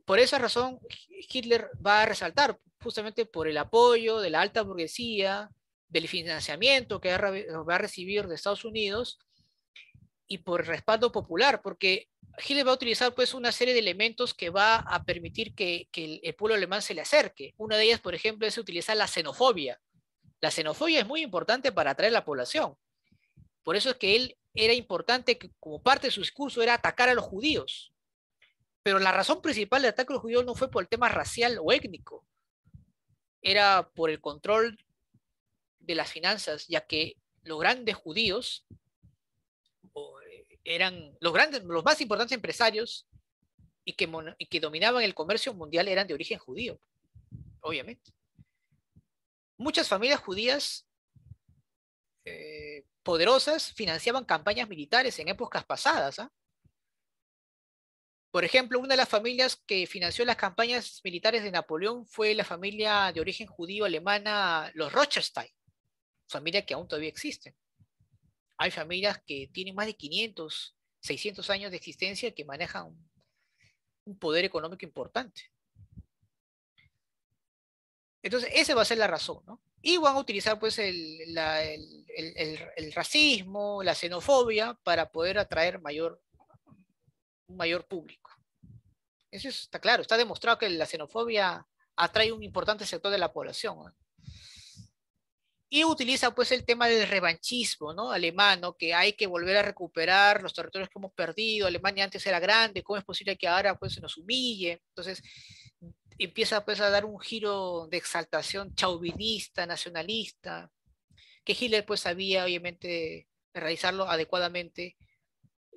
por esa razón Hitler va a resaltar, justamente por el apoyo de la alta burguesía, del financiamiento que va a recibir de Estados Unidos y por el respaldo popular, porque Hitler va a utilizar pues una serie de elementos que va a permitir que el pueblo alemán se le acerque. Una de ellas, por ejemplo, es utilizar la xenofobia. La xenofobia es muy importante para atraer a la población. Por eso es que él era importante que como parte de su discurso era atacar a los judíos. Pero la razón principal del ataque a los judíos no fue por el tema racial o étnico, era por el control de las finanzas, ya que los grandes judíos eran los más importantes empresarios y que dominaban el comercio mundial eran de origen judío, obviamente. Muchas familias judías poderosas financiaban campañas militares en épocas pasadas. ¿Ah? Por ejemplo, una de las familias que financió las campañas militares de Napoleón fue la familia de origen judío alemana, los Rothschild, familia que aún todavía existe. Hay familias que tienen más de 500, 600 años de existencia que manejan un poder económico importante. Entonces, esa va a ser la razón, ¿no? Y van a utilizar pues el racismo, la xenofobia para poder atraer un mayor público. Eso está claro, está demostrado que la xenofobia atrae un importante sector de la población, ¿no? Y utiliza pues el tema del revanchismo, ¿no? Alemán, ¿no? Que hay que volver a recuperar los territorios que hemos perdido. Alemania antes era grande, ¿cómo es posible que ahora pues se nos humille? Entonces empieza pues a dar un giro de exaltación chauvinista, nacionalista, que Hitler pues sabía obviamente realizarlo adecuadamente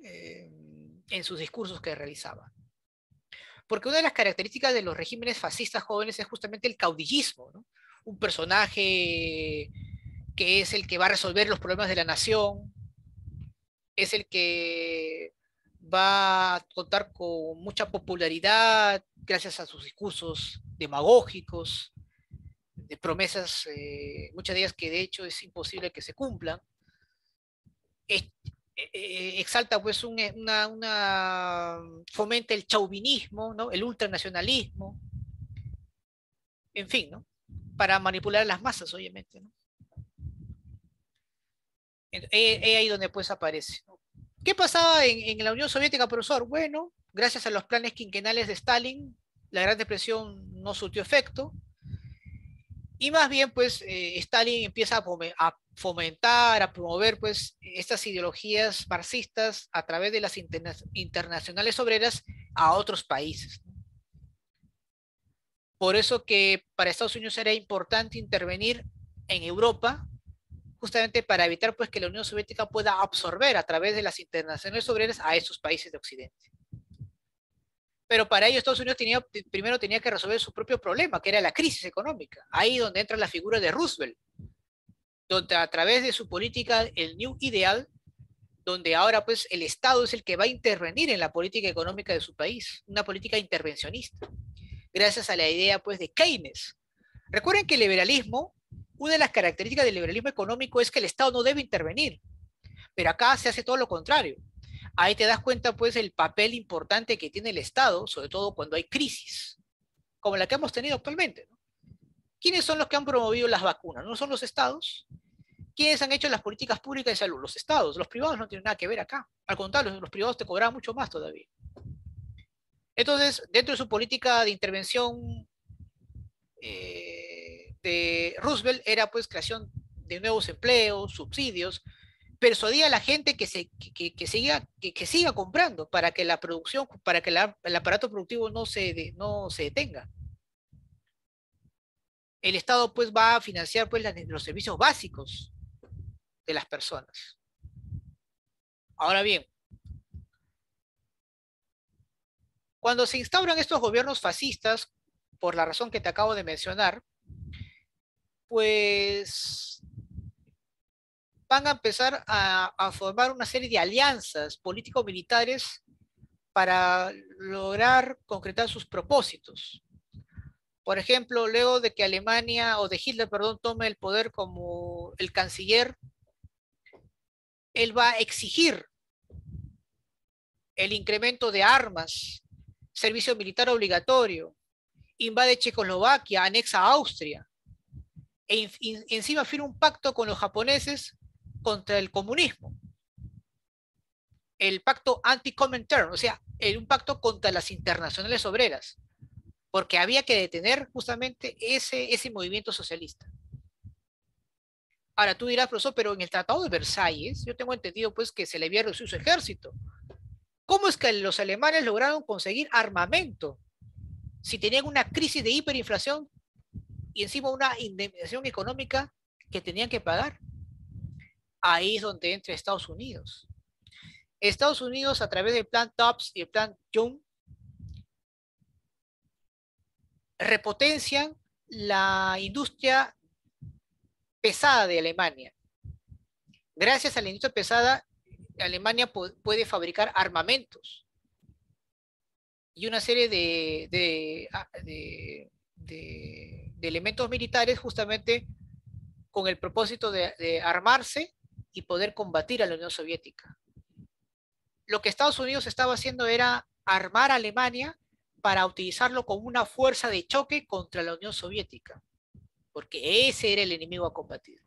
en sus discursos que realizaba. Porque una de las características de los regímenes fascistas jóvenes es justamente el caudillismo, ¿no? Un personaje que es el que va a resolver los problemas de la nación, es el que va a contar con mucha popularidad gracias a sus discursos demagógicos, de promesas, muchas de ellas que de hecho es imposible que se cumplan. Exalta pues fomenta el chauvinismo, ¿no? El ultranacionalismo, en fin, ¿no? Para manipular a las masas, obviamente, ¿no? Ahí donde pues aparece, ¿no? ¿Qué pasaba en la Unión Soviética, profesor? Bueno, gracias a los planes quinquenales de Stalin, la Gran Depresión no surtió efecto, y más bien pues Stalin empieza a fomentar, a promover pues estas ideologías marxistas a través de las internacionales obreras a otros países. Por eso que para Estados Unidos era importante intervenir en Europa, justamente para evitar pues que la Unión Soviética pueda absorber a través de las internacionales obreras a esos países de Occidente. Pero para ello Estados Unidos primero tenía que resolver su propio problema, que era la crisis económica. Ahí donde entra la figura de Roosevelt, donde a través de su política, el New Ideal, donde ahora pues el Estado es el que va a intervenir en la política económica de su país, una política intervencionista, gracias a la idea pues de Keynes. Recuerden que el liberalismo, una de las características del liberalismo económico es que el Estado no debe intervenir, pero acá se hace todo lo contrario. Ahí te das cuenta pues el papel importante que tiene el Estado, sobre todo cuando hay crisis, como la que hemos tenido actualmente, ¿no? ¿quiénes son los que han promovido las vacunas? ¿No son los estados? ¿Quiénes han hecho las políticas públicas de salud? Los estados. Los privados no tienen nada que ver acá. Al contrario, los privados te cobran mucho más todavía. Entonces, dentro de su política de intervención de Roosevelt era pues creación de nuevos empleos, subsidios, persuadía a la gente que siga comprando para que la producción, para que el aparato productivo no se detenga. El Estado pues va a financiar pues los servicios básicos de las personas. Ahora bien, cuando se instauran estos gobiernos fascistas, por la razón que te acabo de mencionar, pues van a empezar a formar una serie de alianzas político-militares para lograr concretar sus propósitos. Por ejemplo, luego de que Alemania, o de Hitler, perdón, tome el poder como el canciller, él va a exigir el incremento de armas, servicio militar obligatorio, invade Checoslovaquia, anexa a Austria, encima firma un pacto con los japoneses contra el comunismo. El pacto anti-Comintern, o sea, un pacto contra las internacionales obreras, porque había que detener justamente ese movimiento socialista. Ahora tú dirás, profesor, pero en el Tratado de Versalles, yo tengo entendido pues que se le había reducido su ejército. ¿Cómo es que los alemanes lograron conseguir armamento si tenían una crisis de hiperinflación y encima una indemnización económica que tenían que pagar? Ahí es donde entra Estados Unidos. Estados Unidos, a través del plan TOPS y el plan Young, repotencian la industria pesada de Alemania. Gracias a la industria pesada, Alemania puede fabricar armamentos y una serie de elementos militares justamente con el propósito de armarse y poder combatir a la Unión Soviética. Lo que Estados Unidos estaba haciendo era armar a Alemania para utilizarlo como una fuerza de choque contra la Unión Soviética, porque ese era el enemigo a combatir.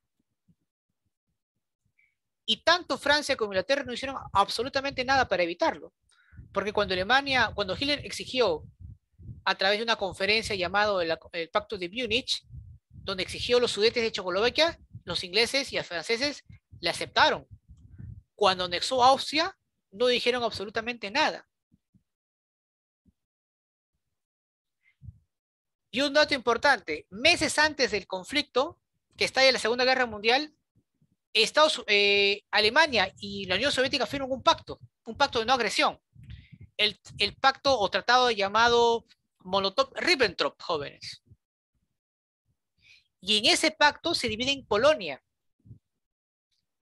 Y tanto Francia como Inglaterra no hicieron absolutamente nada para evitarlo, porque cuando Hitler exigió a través de una conferencia llamado el Pacto de Múnich, donde exigió los Sudetes de Checoslovaquia, los ingleses y los franceses le aceptaron. Cuando anexó a Austria, no dijeron absolutamente nada. Y un dato importante, meses antes del conflicto, que estalla la Segunda Guerra Mundial, Alemania y la Unión Soviética firman un pacto de no agresión. El pacto o tratado llamado Molotov-Ribbentrop, jóvenes. Y en ese pacto se divide en Polonia.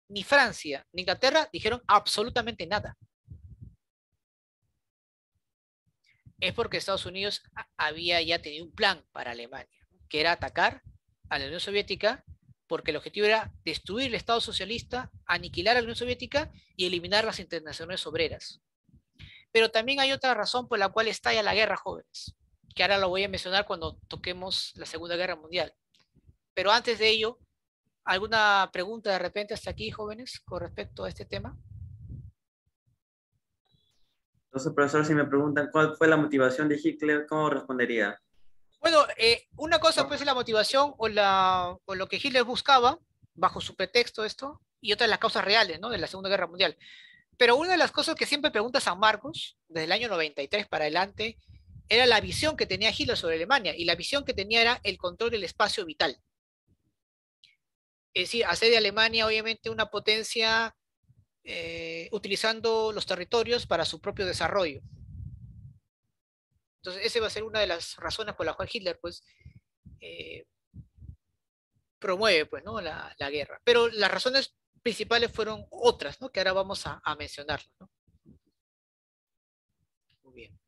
Ni Francia ni Inglaterra dijeron absolutamente nada. Es porque Estados Unidos había ya tenido un plan para Alemania, que era atacar a la Unión Soviética, porque el objetivo era destruir el Estado socialista, aniquilar a la Unión Soviética y eliminar las internacionales obreras. Pero también hay otra razón por la cual estalla la guerra, jóvenes, que ahora lo voy a mencionar cuando toquemos la Segunda Guerra Mundial. Pero antes de ello, ¿alguna pregunta de repente hasta aquí, jóvenes, con respecto a este tema? Entonces, profesor, si me preguntan cuál fue la motivación de Hitler, ¿cómo respondería? Bueno, una cosa pues es la motivación o lo que Hitler buscaba, bajo su pretexto esto, y otra de las causas reales, ¿no? De la Segunda Guerra Mundial. Pero una de las cosas que siempre pregunta San Marcos, desde el año 93 para adelante, era la visión que tenía Hitler sobre Alemania, y la visión que tenía era el control del espacio vital. Es decir, hacer de Alemania obviamente una potencia utilizando los territorios para su propio desarrollo. Entonces, esa va a ser una de las razones por las cuales Hitler, pues, promueve, pues, ¿no? la guerra. Pero las razones principales fueron otras, ¿no? Que ahora vamos a mencionar, ¿no? Muy bien.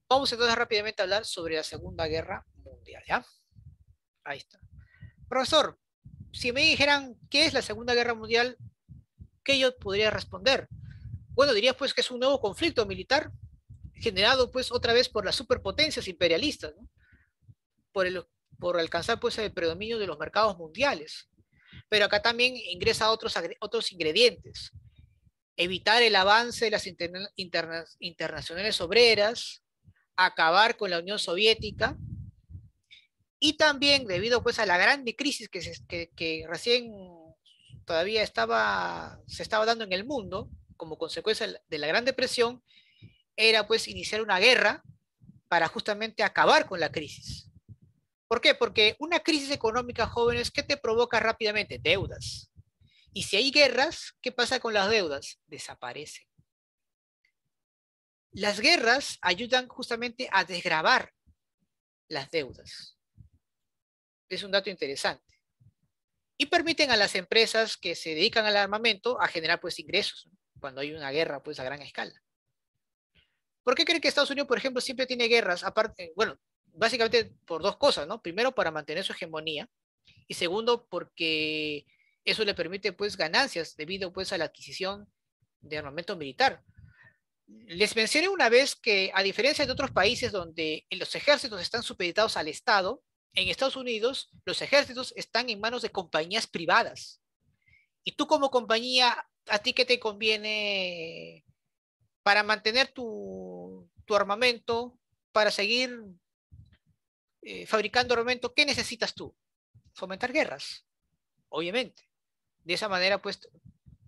Vamos entonces rápidamente a hablar sobre la Segunda Guerra Mundial, ¿ya? Ahí está. Profesor, si me dijeran qué es la Segunda Guerra Mundial, ¿qué yo podría responder? Bueno, diría pues que es un nuevo conflicto militar generado pues otra vez por las superpotencias imperialistas, ¿no? por, por alcanzar pues el predominio de los mercados mundiales. Pero acá también ingresa otros ingredientes. Evitar el avance de las internacionales obreras, acabar con la Unión Soviética, y también debido pues a la grande crisis que recién todavía se estaba dando en el mundo como consecuencia de la Gran Depresión, era pues iniciar una guerra para justamente acabar con la crisis. ¿Por qué? Porque una crisis económica, jóvenes, ¿qué te provoca rápidamente? Deudas. Y si hay guerras, ¿qué pasa con las deudas? Desaparecen. Las guerras ayudan justamente a desgravar las deudas. Es un dato interesante. Y permiten a las empresas que se dedican al armamento a generar pues ingresos, ¿no? Cuando hay una guerra pues a gran escala. ¿Por qué creen que Estados Unidos, por ejemplo, siempre tiene guerras? Aparte, bueno, básicamente por dos cosas, ¿no? Primero, para mantener su hegemonía, y segundo, porque eso le permite pues ganancias debido pues a la adquisición de armamento militar. Les mencioné una vez que, a diferencia de otros países donde los ejércitos están supeditados al Estado, en Estados Unidos los ejércitos están en manos de compañías privadas. Y tú como compañía, ¿a ti qué te conviene para mantener tu armamento, para seguir fabricando armamento? ¿Qué necesitas tú? Fomentar guerras, obviamente. De esa manera, pues,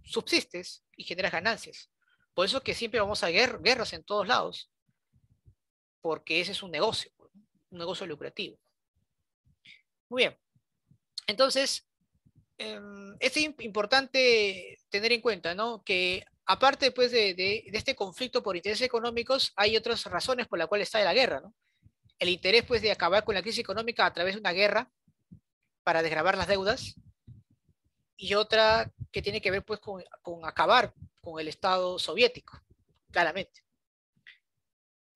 subsistes y generas ganancias. Por eso que siempre vamos a guerras en todos lados, porque ese es un negocio lucrativo. Muy bien. Entonces, es importante tener en cuenta, ¿no? Que aparte pues, de este conflicto por intereses económicos, hay otras razones por las cuales está la guerra, ¿no? El interés pues, de acabar con la crisis económica a través de una guerra para desgravar las deudas, y otra que tiene que ver pues, con acabar con el Estado soviético, claramente.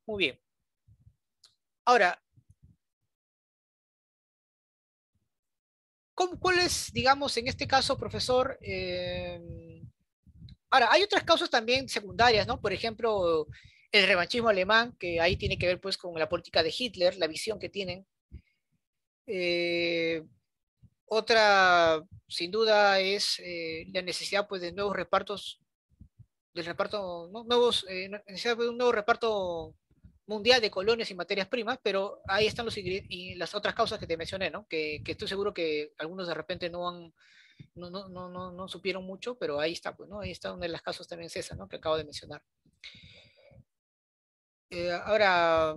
Muy bien. Ahora, ¿cuál es, digamos, en este caso, profesor? Ahora, hay otras causas también secundarias, ¿no? Por ejemplo, el revanchismo alemán, que ahí tiene que ver pues con la política de Hitler, la visión que tienen. Eh, Otra, sin duda, es la necesidad pues de nuevos repartos, del reparto, ¿no? Necesidad de un nuevo reparto mundial de colonias y materias primas, pero ahí están y las otras causas que te mencioné, ¿no? Que estoy seguro que algunos de repente no supieron mucho, pero ahí está, pues, ¿no? Ahí está una de las causas también César, ¿no? Que acabo de mencionar. Ahora,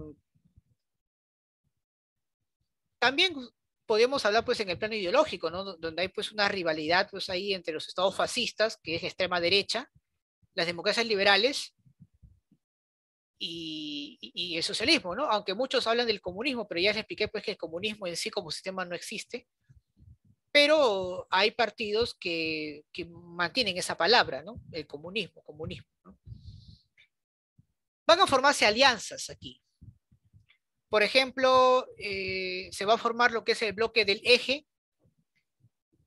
también podemos hablar, pues, en el plano ideológico, ¿no? Donde hay, pues, una rivalidad, pues, ahí entre los estados fascistas, que es la extrema derecha, las democracias liberales y el socialismo, ¿no? Aunque muchos hablan del comunismo, pero ya les expliqué, pues, que el comunismo en sí como sistema no existe, pero hay partidos que mantienen esa palabra, ¿no? El comunismo, ¿no? Van a formarse alianzas aquí. Por ejemplo, se va a formar lo que es el bloque del eje,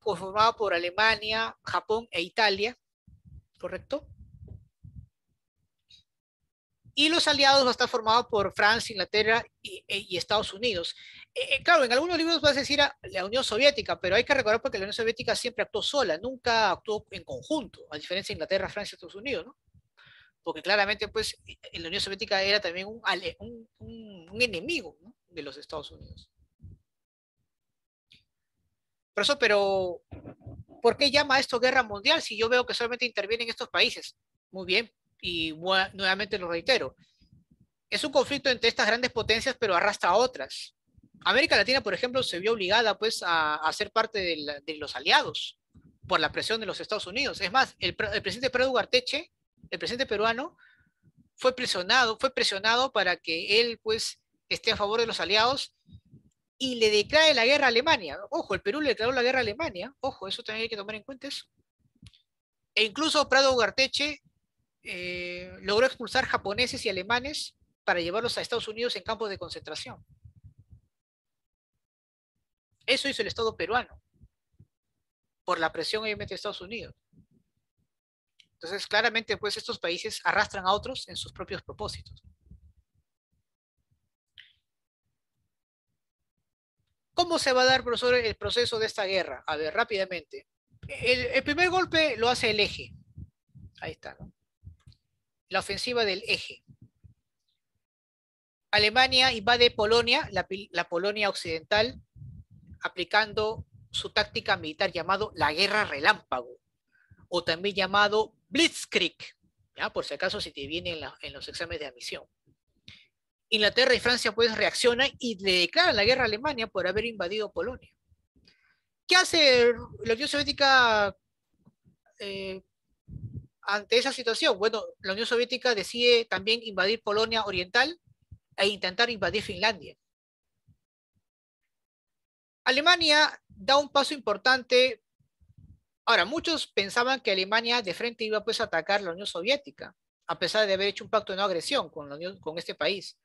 conformado por Alemania, Japón e Italia, ¿correcto? Y los aliados va a estar formado por Francia, Inglaterra y Estados Unidos. Claro, en algunos libros vas a decir a la Unión Soviética, pero hay que recordar porque la Unión Soviética siempre actuó sola, nunca actuó en conjunto, a diferencia de Inglaterra, Francia y Estados Unidos, ¿no? Porque claramente, pues, la Unión Soviética era también un enemigo, ¿no? De los Estados Unidos. Por eso, pero, ¿por qué llama esto guerra mundial si yo veo que solamente intervienen estos países? Muy bien, y nuevamente lo reitero, es un conflicto entre estas grandes potencias, pero arrastra a otras. América Latina, por ejemplo, se vio obligada pues a ser parte de los aliados por la presión de los Estados Unidos. Es más, el presidente Pedro Ugarteche, el presidente peruano, fue presionado para que él pues esté a favor de los aliados y le declare la guerra a Alemania. Ojo, el Perú le declaró la guerra a Alemania. Ojo, eso también hay que tomar en cuenta eso. E incluso Prado Ugarteche logró expulsar japoneses y alemanes para llevarlos a Estados Unidos en campos de concentración. Eso hizo el Estado peruano, por la presión obviamente de Estados Unidos. Entonces, claramente, pues estos países arrastran a otros en sus propios propósitos. ¿Cómo se va a dar, profesor, el proceso de esta guerra? A ver, rápidamente. El primer golpe lo hace el eje. Ahí está, ¿no? La ofensiva del eje. Alemania invade Polonia, la Polonia occidental, aplicando su táctica militar llamado la guerra relámpago, o también llamado Blitzkrieg, ¿ya? Por si acaso si te viene en los exámenes de admisión. Inglaterra y Francia pues reaccionan y le declaran la guerra a Alemania por haber invadido Polonia. ¿Qué hace la Unión Soviética eh, ante esa situación? Bueno, la Unión Soviética decide también invadir Polonia Oriental e intentar invadir Finlandia. Alemania da un paso importante. Ahora, muchos pensaban que Alemania de frente iba pues a atacar la Unión Soviética, a pesar de haber hecho un pacto de no agresión con este país.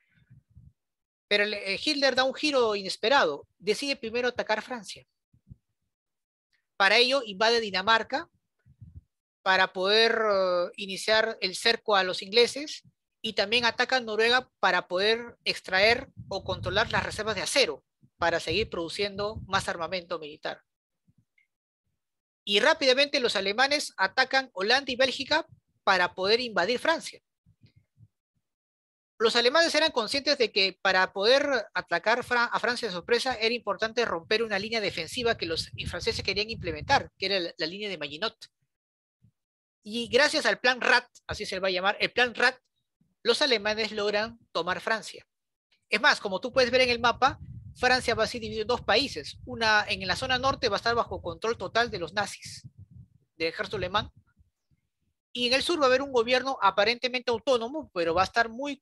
Pero Hitler da un giro inesperado, decide primero atacar Francia. Para ello invade Dinamarca para poder iniciar el cerco a los ingleses y también ataca Noruega para poder extraer o controlar las reservas de acero para seguir produciendo más armamento militar. Y rápidamente los alemanes atacan Holanda y Bélgica para poder invadir Francia. Los alemanes eran conscientes de que para poder atacar a Francia de sorpresa era importante romper una línea defensiva que los franceses querían implementar, que era la línea de Maginot. Y gracias al plan RAT, así se va a llamar, el plan RAT, los alemanes logran tomar Francia. Es más, como tú puedes ver en el mapa, Francia va a ser dividida en dos países. Una en la zona norte va a estar bajo control total de los nazis, del ejército alemán, y en el sur va a haber un gobierno aparentemente autónomo, pero va a estar muy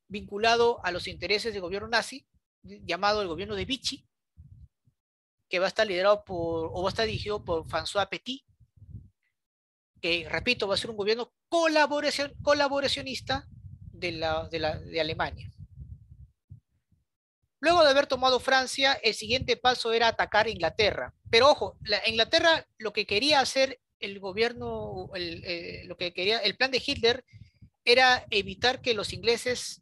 vinculado a los intereses del gobierno nazi, llamado el gobierno de Vichy, que va a estar liderado o va a estar dirigido por François Petit, que, repito, va a ser un gobierno colaboracionista de Alemania. Luego de haber tomado Francia, el siguiente paso era atacar Inglaterra. Pero ojo, Inglaterra lo que quería hacer el gobierno, el plan de Hitler era evitar que los ingleses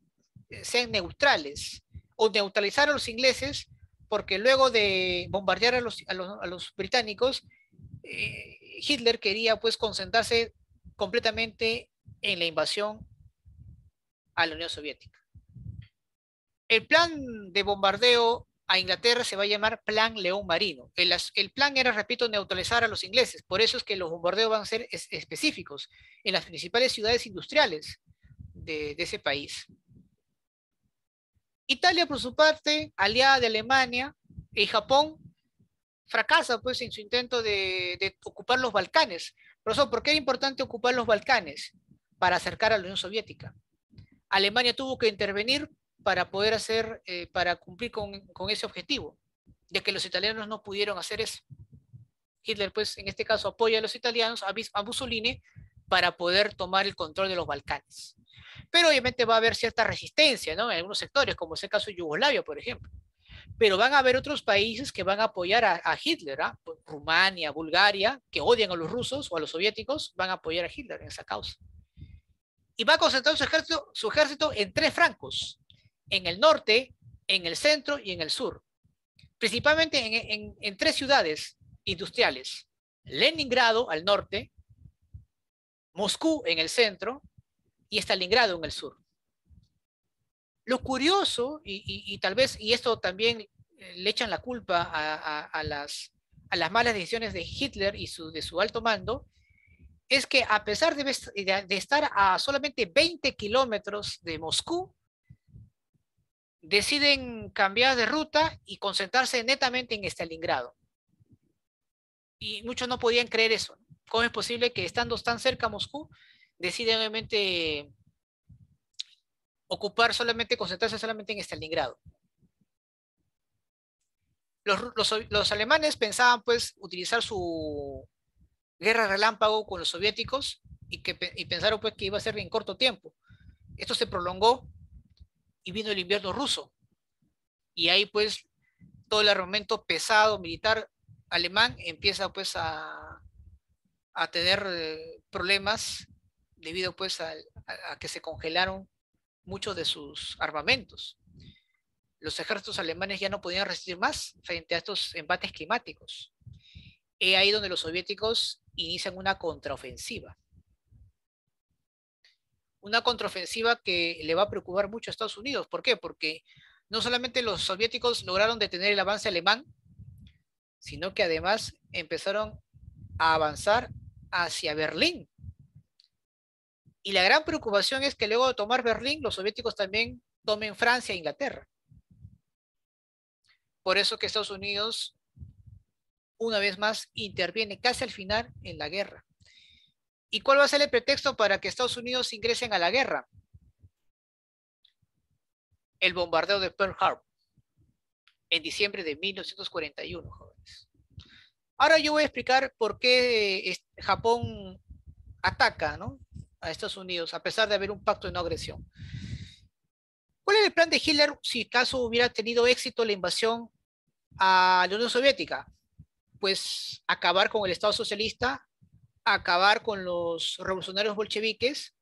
sean neutrales o neutralizar a los ingleses, porque luego de bombardear a los británicos, Hitler quería pues concentrarse completamente en la invasión a la Unión Soviética. El plan de bombardeo a Inglaterra se va a llamar Plan León Marino. El plan era, repito, neutralizar a los ingleses. Por eso es que los bombardeos van a ser específicos en las principales ciudades industriales de ese país. Italia, por su parte, aliada de Alemania, y Japón fracasa pues en su intento de ocupar los Balcanes. Profesor, ¿por qué era importante ocupar los Balcanes? Para acercar a la Unión Soviética. Alemania tuvo que intervenir para poder para cumplir con ese objetivo, ya que los italianos no pudieron hacer eso. Hitler, pues, en este caso, apoya a los italianos, a Mussolini, para poder tomar el control de los Balcanes. Pero obviamente va a haber cierta resistencia, ¿no? En algunos sectores, como es el caso de Yugoslavia, por ejemplo. Pero van a haber otros países que van a apoyar a Hitler, ¿eh? Rumania, Bulgaria, que odian a los rusos o a los soviéticos, van a apoyar a Hitler en esa causa. Y va a concentrar su ejército en tres francos, en el norte, en el centro y en el sur. Principalmente en tres ciudades industriales. Leningrado al norte, Moscú en el centro y Stalingrado en el sur. Lo curioso, y tal vez, y esto también le echan la culpa a las malas decisiones de Hitler y de su alto mando, es que a pesar de estar a solamente 20 kilómetros de Moscú, deciden cambiar de ruta y concentrarse netamente en Stalingrado. Y muchos no podían creer eso. ¿Cómo es posible que estando tan cerca a Moscú, deciden obviamente concentrarse solamente en Stalingrado? Los alemanes pensaban pues utilizar su guerra relámpago con los soviéticos y pensaron pues que iba a ser en corto tiempo. Esto se prolongó y vino el invierno ruso. Y ahí pues todo el armamento pesado militar alemán empieza pues a tener problemas debido pues a que se congelaron muchos de sus armamentos. los ejércitos alemanes ya no podían resistir más frente a estos embates climáticos. Es ahí donde los soviéticos inician una contraofensiva. Una contraofensiva que le va a preocupar mucho a Estados Unidos. ¿Por qué? Porque no solamente los soviéticos lograron detener el avance alemán, sino que además empezaron a avanzar hacia Berlín. Y la gran preocupación es que luego de tomar Berlín, los soviéticos también tomen Francia e Inglaterra. Por eso que Estados Unidos, una vez más, interviene casi al final en la guerra. ¿Y cuál va a ser el pretexto para que Estados Unidos ingresen a la guerra? El bombardeo de Pearl Harbor en diciembre de 1941, jóvenes. Ahora yo voy a explicar por qué Japón ataca, ¿no?, a Estados Unidos, a pesar de haber un pacto de no agresión. ¿Cuál era el plan de Hitler si acaso hubiera tenido éxito la invasión a la Unión Soviética? Pues acabar con el Estado socialista, acabar con los revolucionarios bolcheviques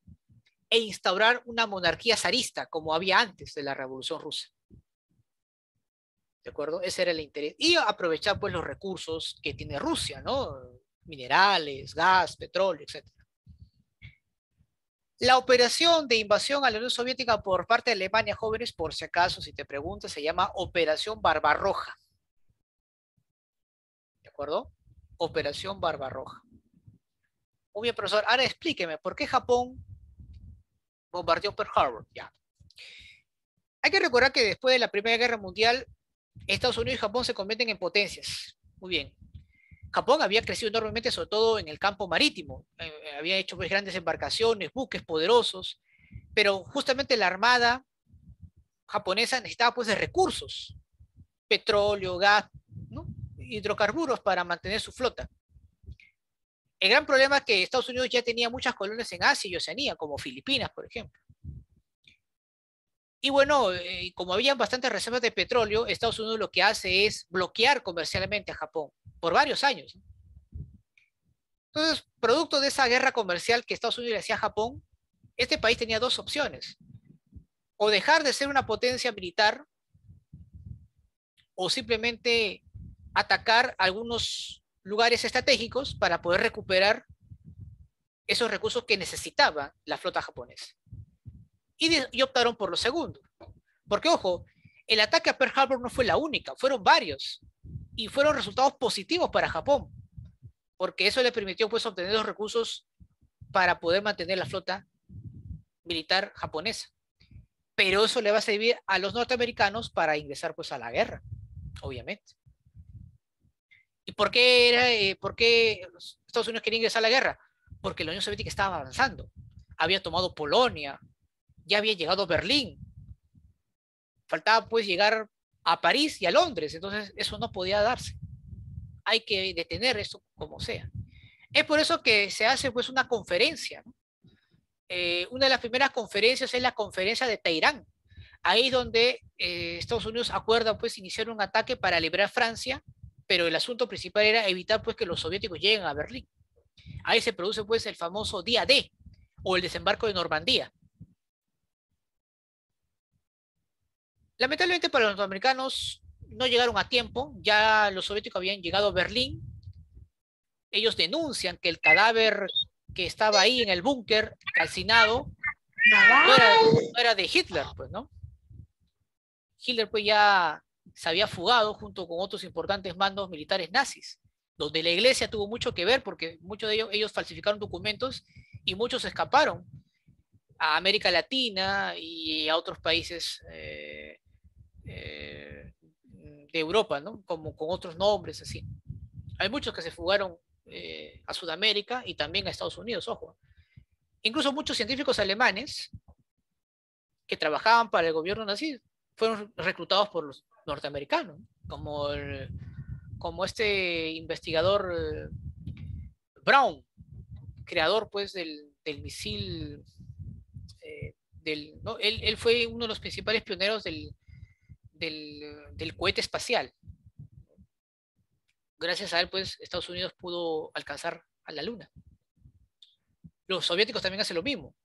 e instaurar una monarquía zarista como había antes de la Revolución Rusa. ¿De acuerdo? Ese era el interés. Y aprovechar pues los recursos que tiene Rusia, ¿no? Minerales, gas, petróleo, etc. La operación de invasión a la Unión Soviética por parte de Alemania, jóvenes, por si acaso, si te preguntas, se llama Operación Barbarroja. ¿De acuerdo? Operación Barbarroja. Muy bien, profesor. Ahora explíqueme, ¿por qué Japón bombardeó Pearl Harbor? Ya. Hay que recordar que después de la Primera Guerra Mundial, Estados Unidos y Japón se convierten en potencias. Muy bien. Japón había crecido enormemente, sobre todo en el campo marítimo. Había hecho pues, grandes embarcaciones, buques poderosos, pero justamente la armada japonesa necesitaba pues de recursos, petróleo, gas, ¿no?, hidrocarburos para mantener su flota. El gran problema es que Estados Unidos ya tenía muchas colonias en Asia y Oceanía, como Filipinas, por ejemplo. Y bueno, como habían bastantes reservas de petróleo, Estados Unidos lo que hace es bloquear comercialmente a Japón por varios años. Entonces, producto de esa guerra comercial que Estados Unidos le hacía a Japón, este país tenía dos opciones: o dejar de ser una potencia militar, o simplemente atacar algunos lugares estratégicos para poder recuperar esos recursos que necesitaba la flota japonesa. Y optaron por lo segundo. Porque, ojo, el ataque a Pearl Harbor no fue la única, fueron varios. Y fueron resultados positivos para Japón, porque eso le permitió pues obtener los recursos para poder mantener la flota militar japonesa. Pero eso le va a servir a los norteamericanos para ingresar pues a la guerra, obviamente. ¿Y por qué Estados Unidos quería ingresar a la guerra? Porque la Unión Soviética estaba avanzando. Había tomado Polonia, ya había llegado a Berlín. Faltaba pues llegar a París y a Londres, entonces eso no podía darse. Hay que detener esto como sea. Es por eso que se hace pues una conferencia, ¿no? Una de las primeras conferencias es la conferencia de Teherán. Ahí es donde Estados Unidos acuerda pues iniciar un ataque para liberar Francia, pero el asunto principal era evitar pues que los soviéticos lleguen a Berlín. Ahí se produce pues el famoso día D, o el desembarco de Normandía. Lamentablemente para los norteamericanos no llegaron a tiempo, ya los soviéticos habían llegado a Berlín. Ellos denuncian que el cadáver que estaba ahí en el búnker calcinado no era de Hitler, pues, ¿no? Hitler pues ya se había fugado junto con otros importantes mandos militares nazis, donde la iglesia tuvo mucho que ver porque muchos de ellos falsificaron documentos y muchos escaparon a América Latina y a otros países de Europa, ¿no? Como con otros nombres, así. Hay muchos que se fugaron a Sudamérica y también a Estados Unidos, ojo. Incluso muchos científicos alemanes que trabajaban para el gobierno nazi fueron reclutados por los norteamericanos, como este investigador Brown, creador pues del misil, ¿no? Él fue uno de los principales pioneros del cohete espacial. Gracias a él, pues, Estados Unidos pudo alcanzar a la Luna. Los soviéticos también hacen lo mismo.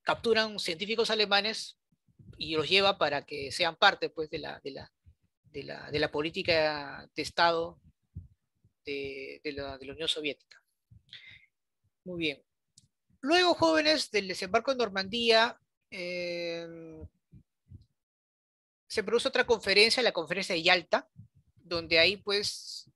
Capturan científicos alemanes, y los lleva para que sean parte pues, de la política de Estado de la Unión Soviética. Muy bien. Luego, jóvenes, del desembarco en Normandía, eh, se produce otra conferencia, la conferencia de Yalta, donde ahí pues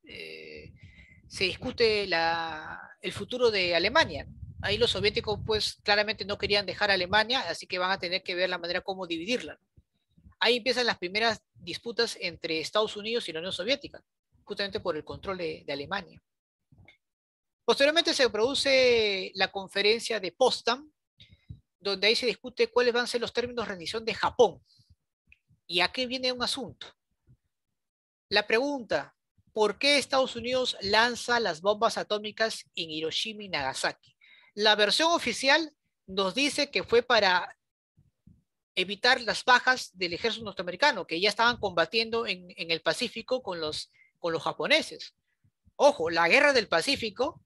se discute el futuro de Alemania. Ahí los soviéticos pues claramente no querían dejar a Alemania, así que van a tener que ver la manera cómo dividirla. Ahí empiezan las primeras disputas entre Estados Unidos y la Unión Soviética, justamente por el control de Alemania. Posteriormente se produce la conferencia de Potsdam, donde ahí se discute cuáles van a ser los términos de rendición de Japón. Y aquí viene un asunto. La pregunta, ¿por qué Estados Unidos lanza las bombas atómicas en Hiroshima y Nagasaki? La versión oficial nos dice que fue para evitar las bajas del ejército norteamericano, que ya estaban combatiendo en el Pacífico con los japoneses. Ojo, la guerra del Pacífico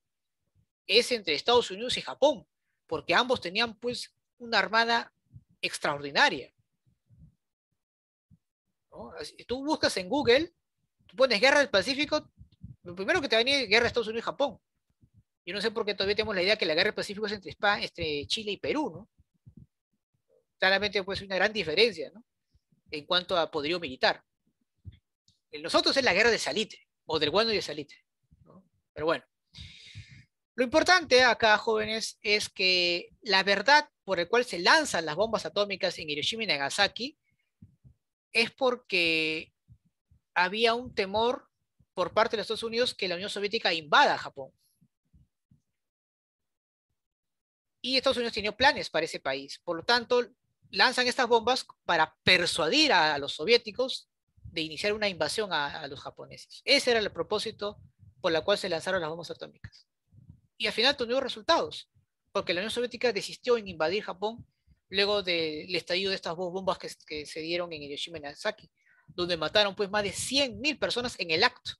es entre Estados Unidos y Japón, porque ambos tenían pues una armada extraordinaria, ¿no? Si tú buscas en Google, tú pones guerra del Pacífico, lo primero que te va a venir es guerra de Estados Unidos y Japón. Yo no sé por qué todavía tenemos la idea que la guerra del Pacífico es entre, entre Chile y Perú, ¿no? Claramente pues una gran diferencia, ¿no? En cuanto a poderío militar. En nosotros es la guerra de Salitre, o del Guano y de Salitre, ¿no? Pero bueno. Lo importante acá, jóvenes, es que la verdad por la cual se lanzan las bombas atómicas en Hiroshima y Nagasaki es porque había un temor por parte de los Estados Unidos que la Unión Soviética invada Japón. Y Estados Unidos tenía planes para ese país. Por lo tanto, lanzan estas bombas para persuadir a los soviéticos de iniciar una invasión a los japoneses. Ese era el propósito por el cual se lanzaron las bombas atómicas. Y al final tuvieron resultados, porque la Unión Soviética desistió en invadir Japón luego del estallido de estas dos bombas que se dieron en Hiroshima y Nagasaki, donde mataron pues más de 100.000 personas en el acto.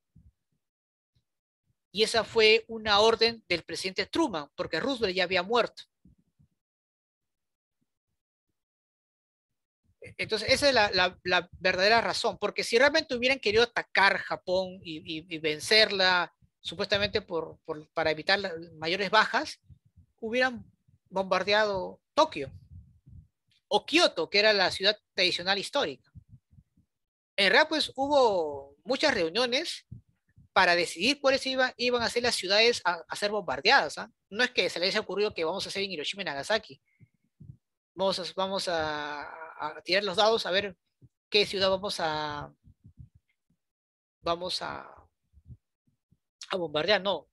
Y esa fue una orden del presidente Truman, porque Roosevelt ya había muerto. Entonces, esa es la verdadera razón, porque si realmente hubieran querido atacar Japón y vencerla, supuestamente para evitar mayores bajas, hubieran bombardeado Tokio o Kioto, que era la ciudad tradicional histórica. En realidad, pues hubo muchas reuniones para decidir cuáles iban a ser las ciudades a ser bombardeadas. ¿Ah? No es que se les haya ocurrido que vamos a hacer en Hiroshima y Nagasaki. Vamos a tirar los dados a ver qué ciudad vamos a bombardear. No,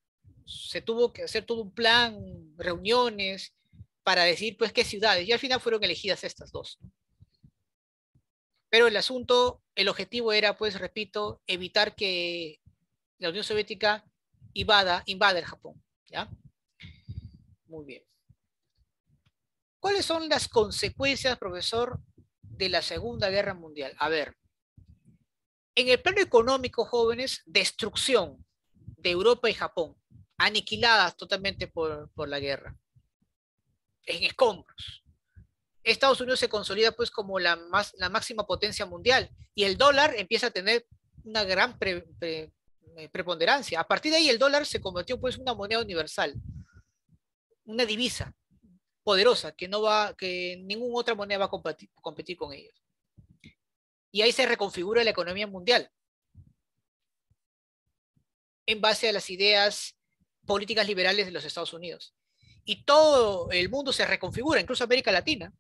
se tuvo que hacer todo un plan, reuniones, para decir pues qué ciudades, y al final fueron elegidas estas dos. Pero el asunto, el objetivo era, pues, repito, evitar que la Unión Soviética invada el Japón, ¿ya? Muy bien. ¿Cuáles son las consecuencias, profesor, de la Segunda Guerra Mundial? A ver, en el plano económico, jóvenes, destrucción de Europa y Japón, aniquiladas totalmente por la guerra, en escombros. Estados Unidos se consolida pues como la máxima potencia mundial y el dólar empieza a tener una gran preponderancia. A partir de ahí el dólar se convirtió pues en una moneda universal, una divisa poderosa que ninguna otra moneda va a competir con ellos. Y ahí se reconfigura la economía mundial en base a las ideas políticas liberales de los Estados Unidos. Y todo el mundo se reconfigura, incluso América Latina.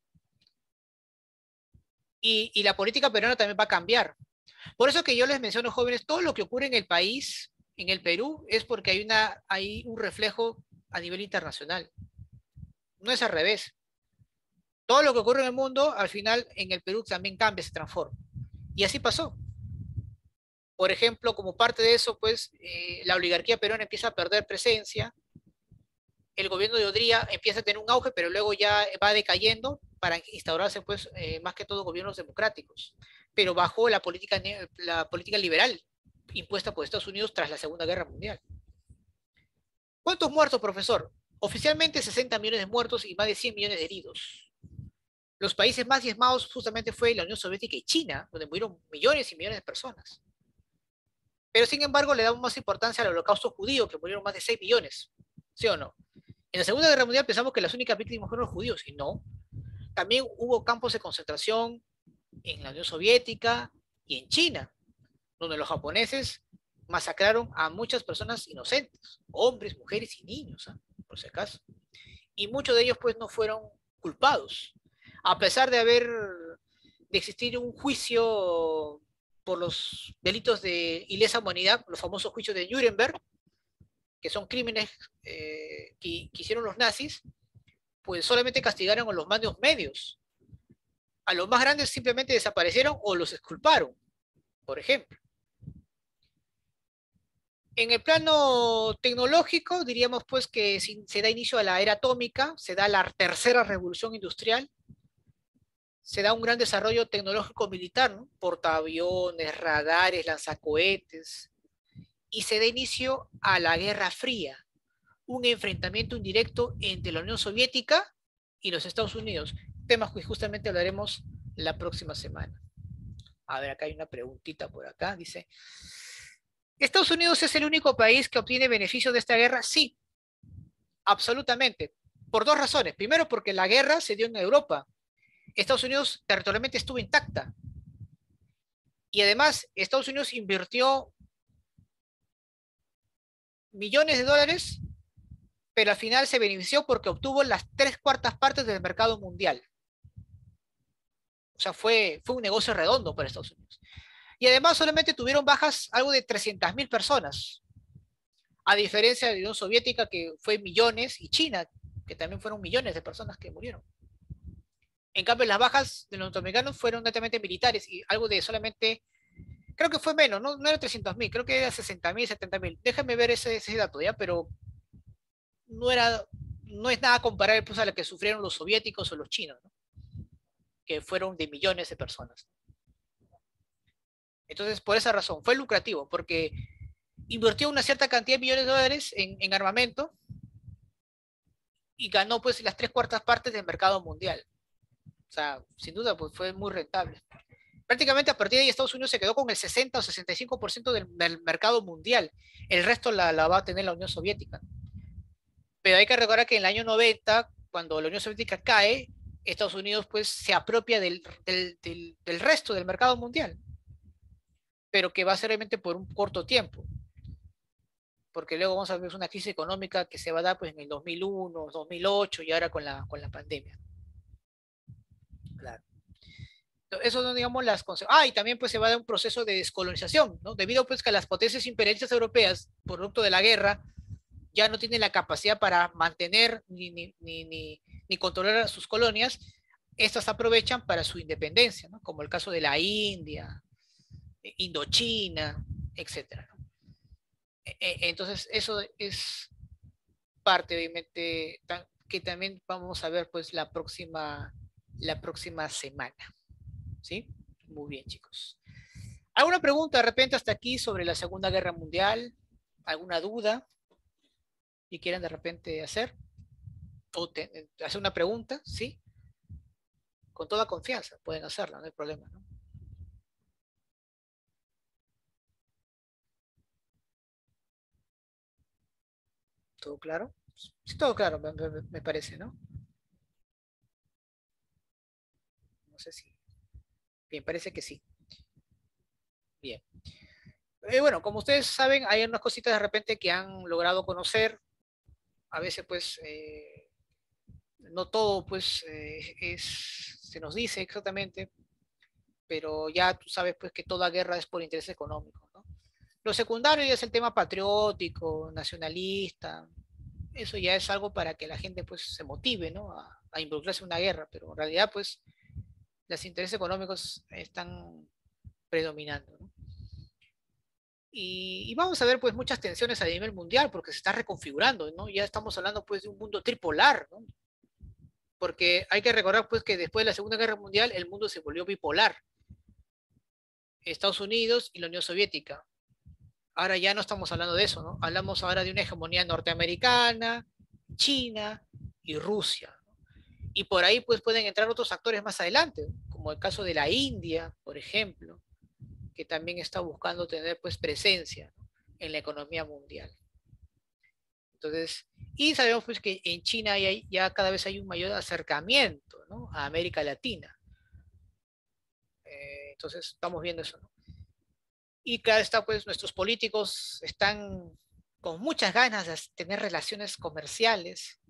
Y la política peruana también va a cambiar. Por eso que yo les menciono, jóvenes, todo lo que ocurre en el país, en el Perú, es porque hay un reflejo a nivel internacional. No es al revés. Todo lo que ocurre en el mundo, al final, en el Perú también cambia, se transforma. Y así pasó. Por ejemplo, como parte de eso, pues, la oligarquía peruana empieza a perder presencia, el gobierno de Odría empieza a tener un auge, pero luego ya va decayendo para instaurarse, pues, más que todo gobiernos democráticos, pero bajo la política liberal impuesta por Estados Unidos tras la Segunda Guerra Mundial. ¿Cuántos muertos, profesor? Oficialmente 60 millones de muertos y más de 100 millones de heridos. Los países más diezmados justamente fue la Unión Soviética y China, donde murieron millones y millones de personas. Pero sin embargo le damos más importancia al holocausto judío, que murieron más de 6 millones. ¿Sí o no? En la Segunda Guerra Mundial pensamos que las únicas víctimas fueron los judíos, y no. También hubo campos de concentración en la Unión Soviética y en China, donde los japoneses masacraron a muchas personas inocentes, hombres, mujeres y niños, ¿eh? Por si acaso. Y muchos de ellos pues no fueron culpados, a pesar de existir un juicio por los delitos de ilesa humanidad, los famosos juicios de Nuremberg, que son crímenes que hicieron los nazis, pues solamente castigaron a los mandos medios. A los más grandes simplemente desaparecieron o los exculparon, por ejemplo. En el plano tecnológico, diríamos pues que se da inicio a la era atómica, se da la tercera revolución industrial, se da un gran desarrollo tecnológico militar, ¿no? Portaaviones, radares, lanzacohetes, y se da inicio a la Guerra Fría, un enfrentamiento indirecto entre la Unión Soviética y los Estados Unidos, temas que justamente hablaremos la próxima semana. A ver, acá hay una preguntita por acá, dice, ¿Estados Unidos es el único país que obtiene beneficios de esta guerra? Sí, absolutamente, por dos razones. Primero, porque la guerra se dio en Europa. Estados Unidos territorialmente estuvo intacta. Y además, Estados Unidos invirtió millones de dólares, pero al final se benefició porque obtuvo las 3/4 partes del mercado mundial. O sea, fue un negocio redondo para Estados Unidos. Y además solamente tuvieron bajas algo de 300.000 personas, a diferencia de la Unión Soviética, que fue millones, y China, que también fueron millones de personas que murieron. En cambio, las bajas de los norteamericanos fueron netamente militares y algo de solamente, creo que fue menos, no era 300.000, creo que era 60.000, 70.000. Déjame ver ese dato ya, pero no, no es nada comparable pues, a lo que sufrieron los soviéticos o los chinos, ¿no? Que fueron de millones de personas. Entonces, por esa razón, fue lucrativo, porque invirtió una cierta cantidad de millones de dólares en armamento y ganó pues las 3/4 partes del mercado mundial. O sea, sin duda, pues fue muy rentable. Prácticamente a partir de ahí Estados Unidos se quedó con el 60 o 65% del mercado mundial. El resto la va a tener la Unión Soviética. Pero hay que recordar que en el año 90, cuando la Unión Soviética cae, Estados Unidos pues se apropia del resto del mercado mundial, pero que va a ser realmente por un corto tiempo, porque luego vamos a ver una crisis económica que se va a dar pues en el 2001, 2008 y ahora con la pandemia. Claro. Eso son, digamos, las consecuencias. Ah, y también pues se va a dar un proceso de descolonización, ¿no? Debido pues que las potencias imperialistas europeas, producto de la guerra, ya no tienen la capacidad para mantener ni controlar a sus colonias, estas aprovechan para su independencia, ¿no? Como el caso de la India, Indochina, etcétera, ¿no? Entonces, eso es parte, obviamente, que también vamos a ver pues la próxima semana. ¿Sí? Muy bien, chicos. ¿Alguna pregunta de repente hasta aquí sobre la Segunda Guerra Mundial? ¿Alguna duda que quieran de repente hacer? ¿O hacer una pregunta? ¿Sí? Con toda confianza pueden hacerla, no hay problema, ¿no? ¿Todo claro? Sí, todo claro, me parece, ¿no? No sé si. Bien, parece que sí. Bien. Bueno, como ustedes saben, hay unas cositas de repente que han logrado conocer. A veces, pues, no todo, pues, se nos dice exactamente, pero ya tú sabes, pues, que toda guerra es por interés económico, ¿no? Lo secundario ya es el tema patriótico, nacionalista. Eso ya es algo para que la gente, pues, se motive, ¿no? A involucrarse en una guerra, pero en realidad, pues, los intereses económicos están predominando, ¿no? Y vamos a ver pues muchas tensiones a nivel mundial porque se está reconfigurando, ¿no? Ya estamos hablando pues de un mundo tripolar, ¿no? Porque hay que recordar pues que después de la Segunda Guerra Mundial el mundo se volvió bipolar, Estados Unidos y la Unión Soviética. Ahora ya no estamos hablando de eso, ¿no? Hablamos ahora de una hegemonía norteamericana, China y Rusia, ¿no? Y por ahí pues pueden entrar otros actores más adelante, como el caso de la India, por ejemplo, que también está buscando tener pues presencia, ¿no?, en la economía mundial. Entonces, y sabemos pues que en China ya cada vez hay un mayor acercamiento, ¿no?, a América Latina. Entonces, estamos viendo eso, ¿no? Y claro está, pues nuestros políticos están con muchas ganas de tener relaciones comerciales,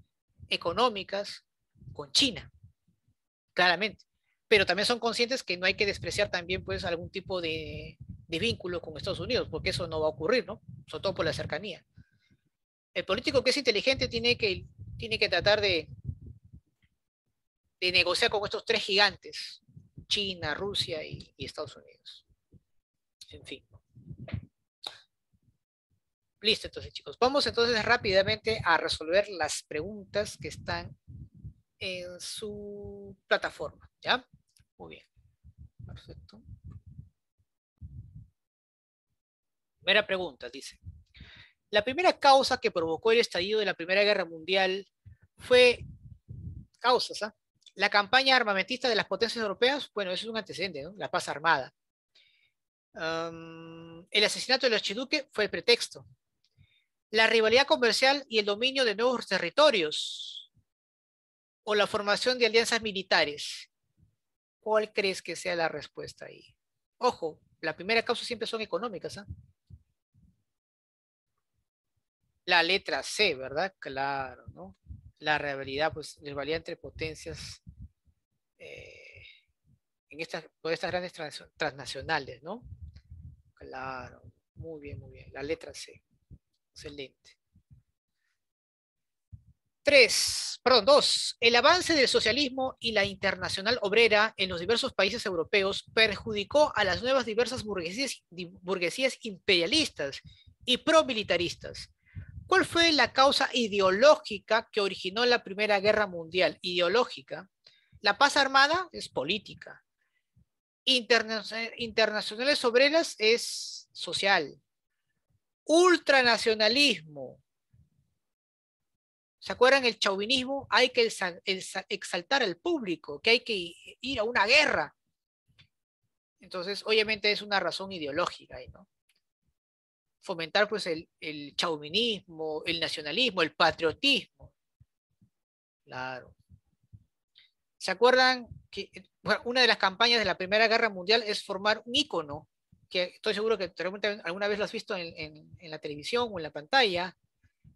económicas, con China, claramente. Pero también son conscientes que no hay que despreciar también pues algún tipo de vínculo con Estados Unidos, porque eso no va a ocurrir, ¿no? Sobre todo por la cercanía. El político que es inteligente tiene que tratar de negociar con estos tres gigantes, China, Rusia y Estados Unidos. En fin. Listo, entonces, chicos. Vamos entonces rápidamente a resolver las preguntas que están en su plataforma, ¿ya? Muy bien. Perfecto. Primera pregunta, dice. La primera causa que provocó el estallido de la Primera Guerra Mundial fue causas, ¿ah? La campaña armamentista de las potencias europeas, bueno, eso es un antecedente, ¿no? La paz armada. El asesinato del archiduque fue el pretexto. La rivalidad comercial y el dominio de nuevos territorios, o la formación de alianzas militares. ¿Cuál crees que sea la respuesta ahí? Ojo, la primera causa siempre son económicas, ¿eh? La letra C, ¿verdad? Claro, ¿no? La rivalidad, pues, rivalidad entre potencias eh, por estas grandes transnacionales, ¿no? Claro, muy bien, muy bien. La letra C, excelente. 2. El avance del socialismo y la internacional obrera en los diversos países europeos perjudicó a las nuevas diversas burguesías imperialistas y promilitaristas. ¿Cuál fue la causa ideológica que originó la Primera Guerra Mundial? Ideológica. La paz armada es política. Internacionales obreras es social. Ultranacionalismo. ¿Se acuerdan el chauvinismo? Hay que exaltar al público, que hay que ir a una guerra. Entonces, obviamente es una razón ideológica ahí, ¿no? Fomentar pues el chauvinismo, el nacionalismo, el patriotismo. Claro. ¿Se acuerdan que bueno, una de las campañas de la Primera Guerra Mundial es formar un ícono, que estoy seguro que alguna vez lo has visto en la televisión o en la pantalla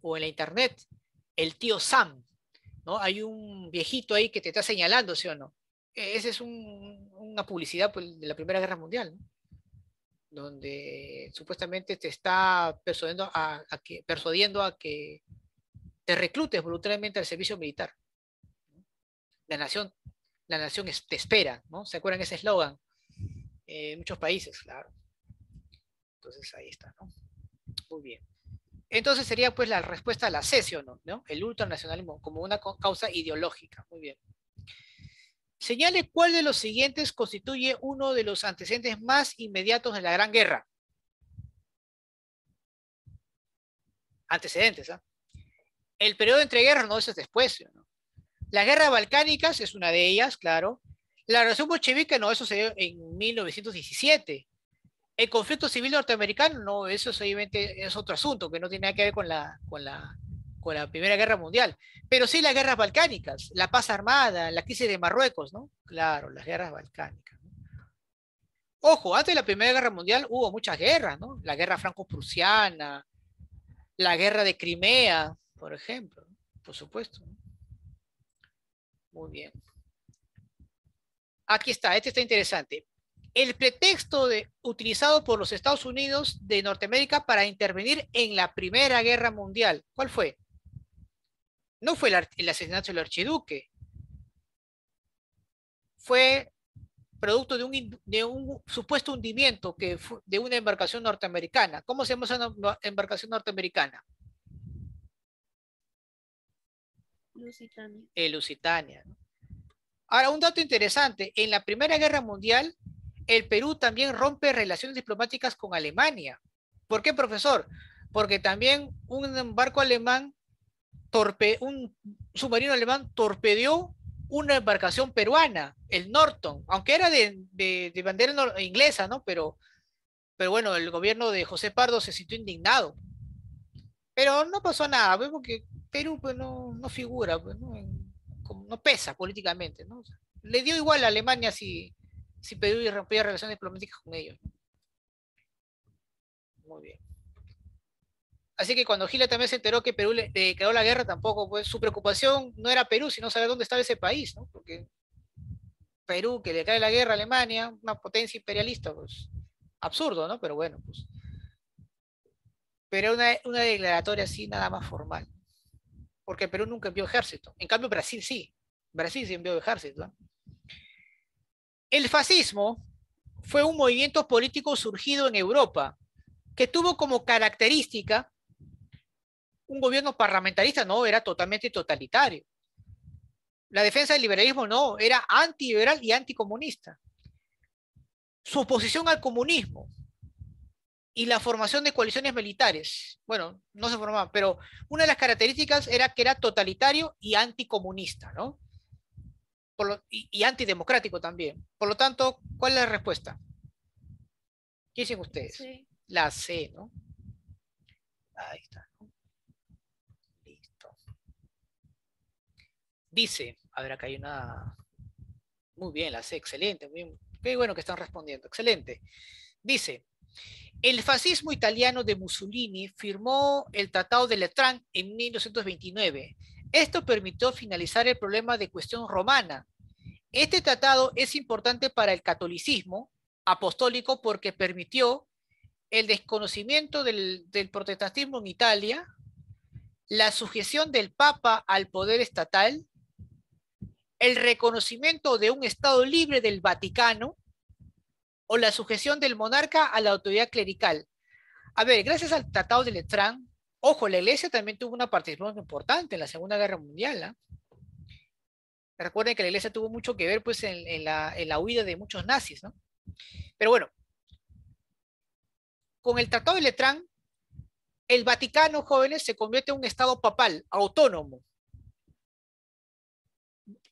o en la internet, el tío Sam, ¿no? Hay un viejito ahí que te está señalando, ¿sí o no? Esa es una publicidad pues, de la Primera Guerra Mundial, ¿no?, donde supuestamente te está persuadiendo a que te reclutes voluntariamente al servicio militar. La nación, la nación te espera, ¿no? ¿Se acuerdan ese eslogan? En muchos países, claro. Entonces ahí está, ¿no? Muy bien. Entonces sería pues la respuesta a la C, ¿sí o no? ¿No? El ultranacionalismo como una causa ideológica. Muy bien. Señale cuál de los siguientes constituye uno de los antecedentes más inmediatos de la Gran Guerra. Antecedentes, ¿ah? El periodo entre guerras, no, eso es después, ¿no? Las guerras balcánicas es una de ellas, claro. La revolución bolchevique, no, eso se dio en 1917. El conflicto civil norteamericano, no, eso obviamente es otro asunto que no tiene nada que ver con la Primera Guerra Mundial. Pero sí las guerras balcánicas, la paz armada, la crisis de Marruecos, ¿no? Claro, las guerras balcánicas. Ojo, antes de la Primera Guerra Mundial hubo muchas guerras, ¿no? La guerra franco-prusiana, la guerra de Crimea, por ejemplo, ¿no? Por supuesto, ¿no? Muy bien. Aquí está, este está interesante. El pretexto utilizado por los Estados Unidos de Norteamérica para intervenir en la Primera Guerra Mundial, ¿cuál fue? No fue el asesinato del archiduque, fue producto de un supuesto hundimiento de una embarcación norteamericana. ¿Cómo se llama esa embarcación norteamericana? Lusitania. El Lusitania, ¿no? Ahora, un dato interesante, en la Primera Guerra Mundial, el Perú también rompe relaciones diplomáticas con Alemania. ¿Por qué, profesor? Porque también un barco alemán, un submarino alemán torpedeó una embarcación peruana, el Norton, aunque era de bandera inglesa, ¿no? Pero bueno, el gobierno de José Pardo se sintió indignado. Pero no pasó nada, pues, porque Perú pues, no figura, pues, ¿no? No pesa políticamente, ¿no? O sea, le dio igual a Alemania si Perú rompía relaciones diplomáticas con ellos. Muy bien. Así que cuando Hitler también se enteró que Perú le declaró la guerra, tampoco, pues su preocupación no era Perú, sino saber dónde estaba ese país, ¿no? Porque Perú, que le cae la guerra a Alemania, una potencia imperialista, pues absurdo, ¿no? Pero bueno, pues. Pero una declaratoria así, nada más formal. Porque Perú nunca envió ejército. En cambio, Brasil sí. Brasil sí envió ejército, ¿no? El fascismo fue un movimiento político surgido en Europa que tuvo como característica un gobierno parlamentarista, no, era totalmente totalitario. La defensa del liberalismo no, era antiliberal y anticomunista. Su oposición al comunismo y la formación de coaliciones militares, bueno, no se formaban, pero una de las características era que era totalitario y anticomunista, ¿no? Y antidemocrático también. Por lo tanto, ¿cuál es la respuesta? ¿Qué dicen ustedes? Sí. La C, ¿no? Ahí está. Listo. Dice, a ver, acá hay una... Muy bien, la C, excelente. Muy bien. Qué bueno que están respondiendo. Excelente. Dice, el fascismo italiano de Mussolini firmó el Tratado de Letrán en 1929. Esto permitió finalizar el problema de cuestión romana. Este tratado es importante para el catolicismo apostólico porque permitió el desconocimiento del protestantismo en Italia, la sujeción del Papa al poder estatal, el reconocimiento de un Estado libre del Vaticano o la sujeción del monarca a la autoridad clerical. A ver, gracias al Tratado de Letrán, ojo, la Iglesia también tuvo una participación importante en la Segunda Guerra Mundial, ¿eh? Recuerden que la Iglesia tuvo mucho que ver pues, en la huida de muchos nazis, ¿no? Pero bueno, con el Tratado de Letrán, el Vaticano, jóvenes, se convierte en un Estado papal, autónomo,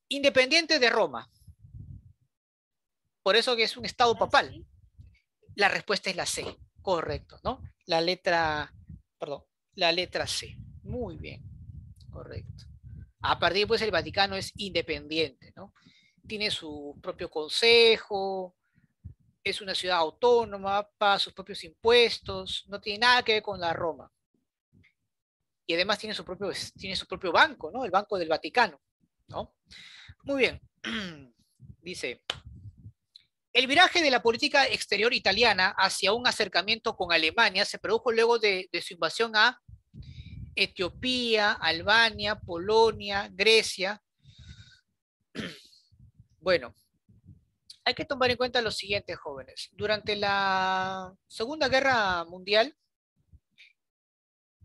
independiente de Roma. Por eso que es un Estado papal. ¿Sí? La respuesta es la C, correcto, ¿no? La letra C. Muy bien, correcto. A partir pues el Vaticano es independiente, ¿no? Tiene su propio consejo, es una ciudad autónoma, paga sus propios impuestos, no tiene nada que ver con la Roma. Y además tiene su propio banco, ¿no? El Banco del Vaticano, ¿no? Muy bien. Dice, el viraje de la política exterior italiana hacia un acercamiento con Alemania se produjo luego de su invasión a Etiopía, Albania, Polonia, Grecia. Bueno, hay que tomar en cuenta lo siguiente, jóvenes. Durante la Segunda Guerra Mundial,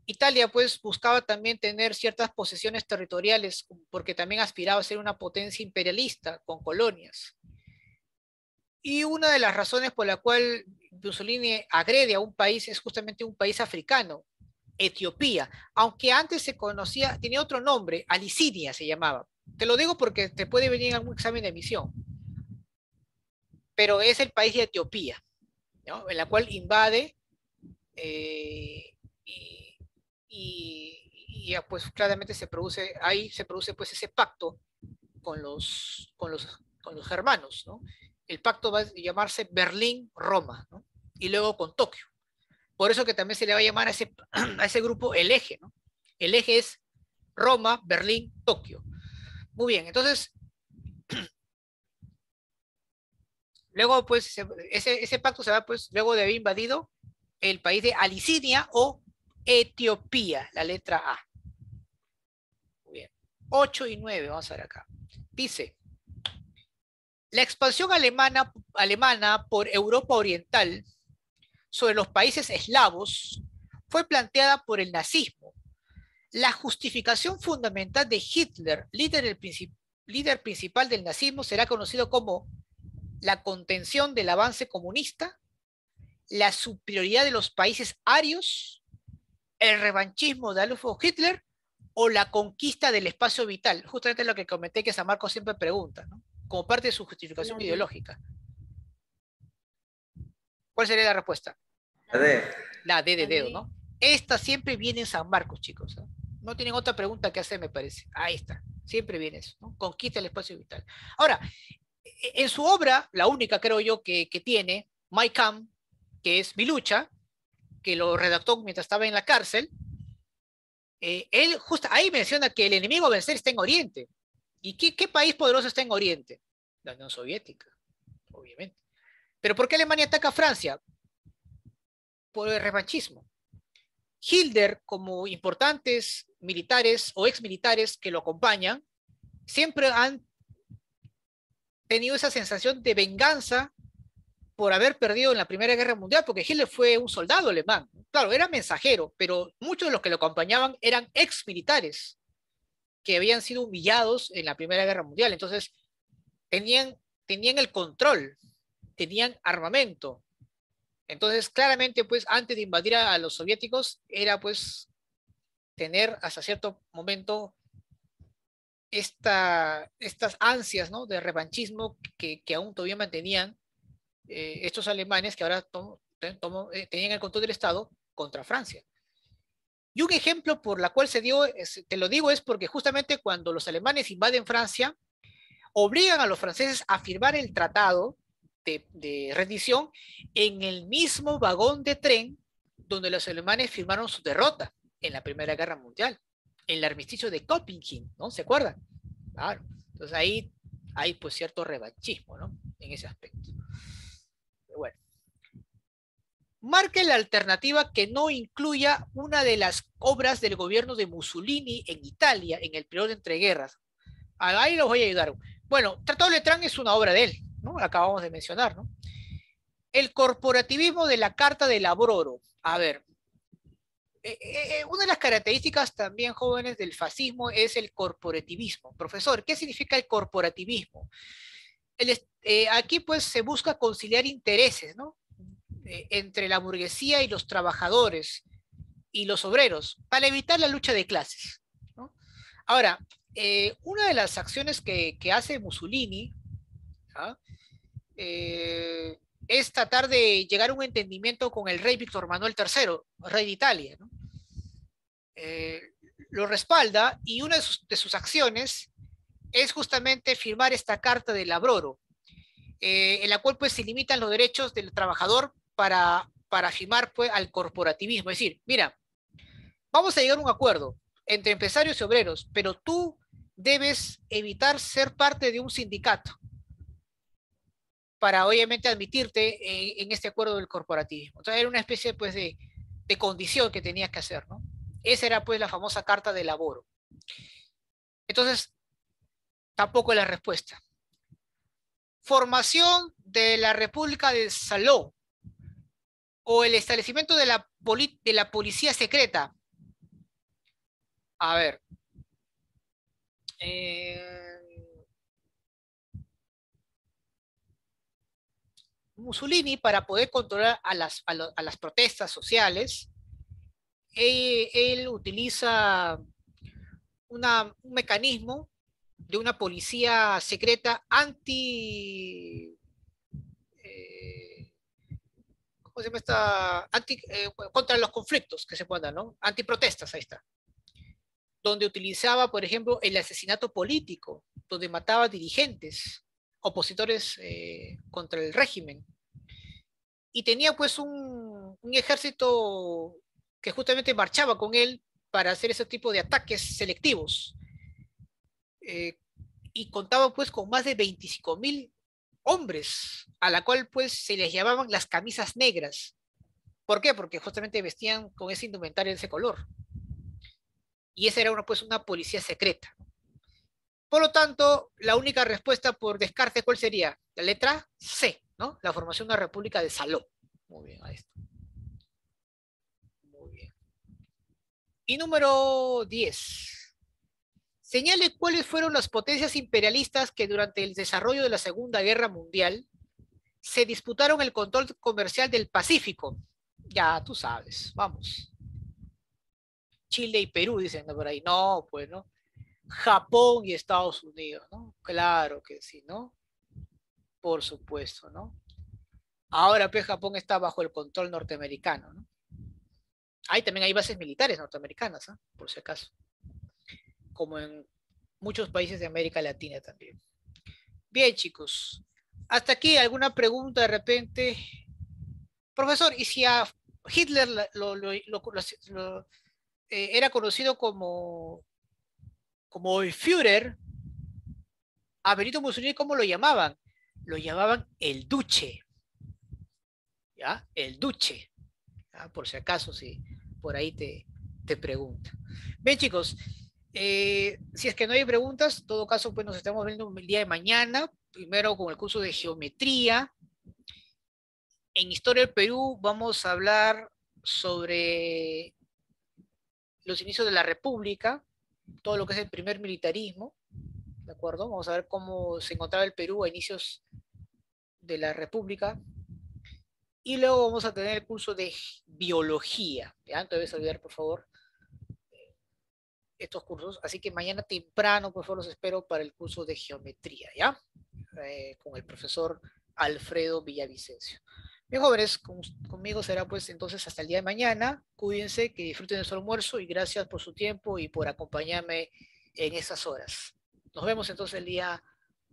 Italia pues buscaba también tener ciertas posesiones territoriales porque también aspiraba a ser una potencia imperialista con colonias. Y una de las razones por la cual Mussolini agrede a un país es justamente un país africano, Etiopía, aunque antes se conocía, tenía otro nombre, Alicidia se llamaba. Te lo digo porque te puede venir en algún examen de admisión, pero es el país de Etiopía, ¿no? En la cual invade y ya pues claramente ahí se produce pues ese pacto con los germanos, ¿no? El pacto va a llamarse Berlín-Roma, ¿no? Y luego con Tokio. Por eso que también se le va a llamar a ese grupo el eje, ¿no? El eje es Roma, Berlín, Tokio. Muy bien, entonces, luego pues ese pacto se va pues luego de haber invadido el país de Alicinia o Etiopía, la letra A. Muy bien. 8 y 9, vamos a ver acá. Dice, la expansión alemana por Europa Oriental sobre los países eslavos fue planteada por el nazismo. La justificación fundamental de Hitler, líder principal del nazismo, será conocido como la contención del avance comunista, la superioridad de los países arios, el revanchismo de Adolf Hitler o la conquista del espacio vital? Justamente lo que comenté que San Marcos siempre pregunta, ¿no? Como parte de su justificación La D. ideológica. ¿Cuál sería la respuesta? La D. La D de La dedo, D. ¿no? Esta siempre viene en San Marcos, chicos, ¿no? No tienen otra pregunta que hacer, me parece. Ahí está. Siempre viene eso, ¿no? Conquista el espacio vital. Ahora, en su obra, la única creo yo que tiene, My Camp, que es Mi Lucha, que lo redactó mientras estaba en la cárcel, él justo ahí menciona que el enemigo a vencer está en Oriente. ¿Y qué país poderoso está en Oriente? La Unión Soviética, obviamente. ¿Pero por qué Alemania ataca a Francia? Por el revanchismo. Hitler, como importantes militares o exmilitares que lo acompañan, siempre han tenido esa sensación de venganza por haber perdido en la Primera Guerra Mundial, porque Hitler fue un soldado alemán. Claro, era mensajero, pero muchos de los que lo acompañaban eran exmilitares que habían sido humillados en la Primera Guerra Mundial. Entonces, tenían el control, tenían armamento. Entonces, claramente, pues, antes de invadir a los soviéticos, era, pues, tener hasta cierto momento estas ansias, ¿no?, de revanchismo que aún todavía mantenían estos alemanes que ahora tenían el control del Estado contra Francia. Y un ejemplo por la cual se dio, te lo digo, es porque justamente cuando los alemanes invaden Francia, obligan a los franceses a firmar el tratado de rendición en el mismo vagón de tren donde los alemanes firmaron su derrota en la Primera Guerra Mundial, en el armisticio de Köpenick, ¿no? ¿Se acuerdan? Claro. Entonces ahí hay pues cierto revanchismo, ¿no? En ese aspecto. Pero bueno. Marque la alternativa que no incluya una de las obras del gobierno de Mussolini en Italia en el periodo de entreguerras. Ahí los voy a ayudar. Bueno, Tratado de Letrán es una obra de él, ¿no? La acabamos de mencionar, ¿no? El corporativismo de la Carta de Labroro. A ver, una de las características también jóvenes del fascismo es el corporativismo. Profesor, ¿qué significa el corporativismo? Aquí pues se busca conciliar intereses, ¿no? Entre la burguesía y los trabajadores y los obreros para evitar la lucha de clases, ¿no? Ahora, una de las acciones que hace Mussolini, ¿ah?, es tratar de llegar a un entendimiento con el rey Víctor Manuel III, rey de Italia, ¿no? Lo respalda y una de sus acciones es justamente firmar esta carta de Labroro, en la cual pues se limitan los derechos del trabajador para firmar pues al corporativismo. Es decir, mira, vamos a llegar a un acuerdo entre empresarios y obreros, pero tú debes evitar ser parte de un sindicato para obviamente admitirte en este acuerdo del corporativismo. Entonces era una especie pues de condición que tenías que hacer, ¿no? Esa era pues la famosa carta de Laboro. Entonces, tampoco es la respuesta. Formación de la República de Saló o el establecimiento de la policía secreta. A ver. Mussolini, para poder controlar a las protestas sociales, él utiliza un mecanismo de una policía secreta ¿cómo se llama esta? Contra los conflictos que se puedan dar, ¿no? Antiprotestas, ahí está. Donde utilizaba, por ejemplo, el asesinato político, donde mataba dirigentes, opositores contra el régimen. Y tenía pues un ejército que justamente marchaba con él para hacer ese tipo de ataques selectivos. Y contaba pues con más de 25.000 hombres, a la cual pues se les llamaban las camisas negras. ¿Por qué? Porque justamente vestían con ese indumentario de ese color. Y esa era pues una policía secreta. Por lo tanto, la única respuesta por descarte, ¿cuál sería? La letra C, ¿no? La formación de una república de Saló. Muy bien, ahí está. Muy bien. Y número 10. Señale cuáles fueron las potencias imperialistas que durante el desarrollo de la Segunda Guerra Mundial se disputaron el control comercial del Pacífico. Ya tú sabes, vamos. Chile y Perú, dicen por ahí. No, pues, ¿no? Japón y Estados Unidos, ¿no? Claro que sí, ¿no? Por supuesto, ¿no? Ahora, pues, Japón está bajo el control norteamericano, ¿no? Ahí también hay bases militares norteamericanas, ¿eh? Por si acaso. Como en muchos países de América Latina también. Bien, chicos. Hasta aquí, ¿alguna pregunta de repente? Profesor, ¿y si a Hitler era conocido como el Führer, a Benito Mussolini, ¿cómo lo llamaban? Lo llamaban el Duce. ¿Ya? El Duce. ¿Ya? Por si acaso, si por ahí te pregunta. Bien, chicos, si es que no hay preguntas, en todo caso, pues nos estamos viendo el día de mañana, primero con el curso de geometría. En Historia del Perú vamos a hablar sobre los inicios de la República, todo lo que es el primer militarismo, ¿de acuerdo? Vamos a ver cómo se encontraba el Perú a inicios de la República. Y luego vamos a tener el curso de biología, ¿ya? No te debes olvidar, por favor, estos cursos. Así que mañana temprano, por favor, los espero para el curso de geometría, ¿ya? Con el profesor Alfredo Villavicencio. Bien, jóvenes, conmigo será pues entonces hasta el día de mañana. Cuídense, que disfruten de su almuerzo y gracias por su tiempo y por acompañarme en esas horas. Nos vemos entonces el día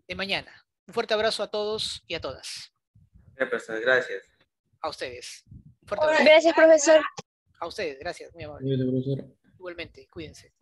de mañana. Un fuerte abrazo a todos y a todas. Profesor, gracias. A ustedes. Un fuerte abrazo. Gracias, profesor. A ustedes, gracias, muy amable. Cuídate, profesor. Igualmente, cuídense.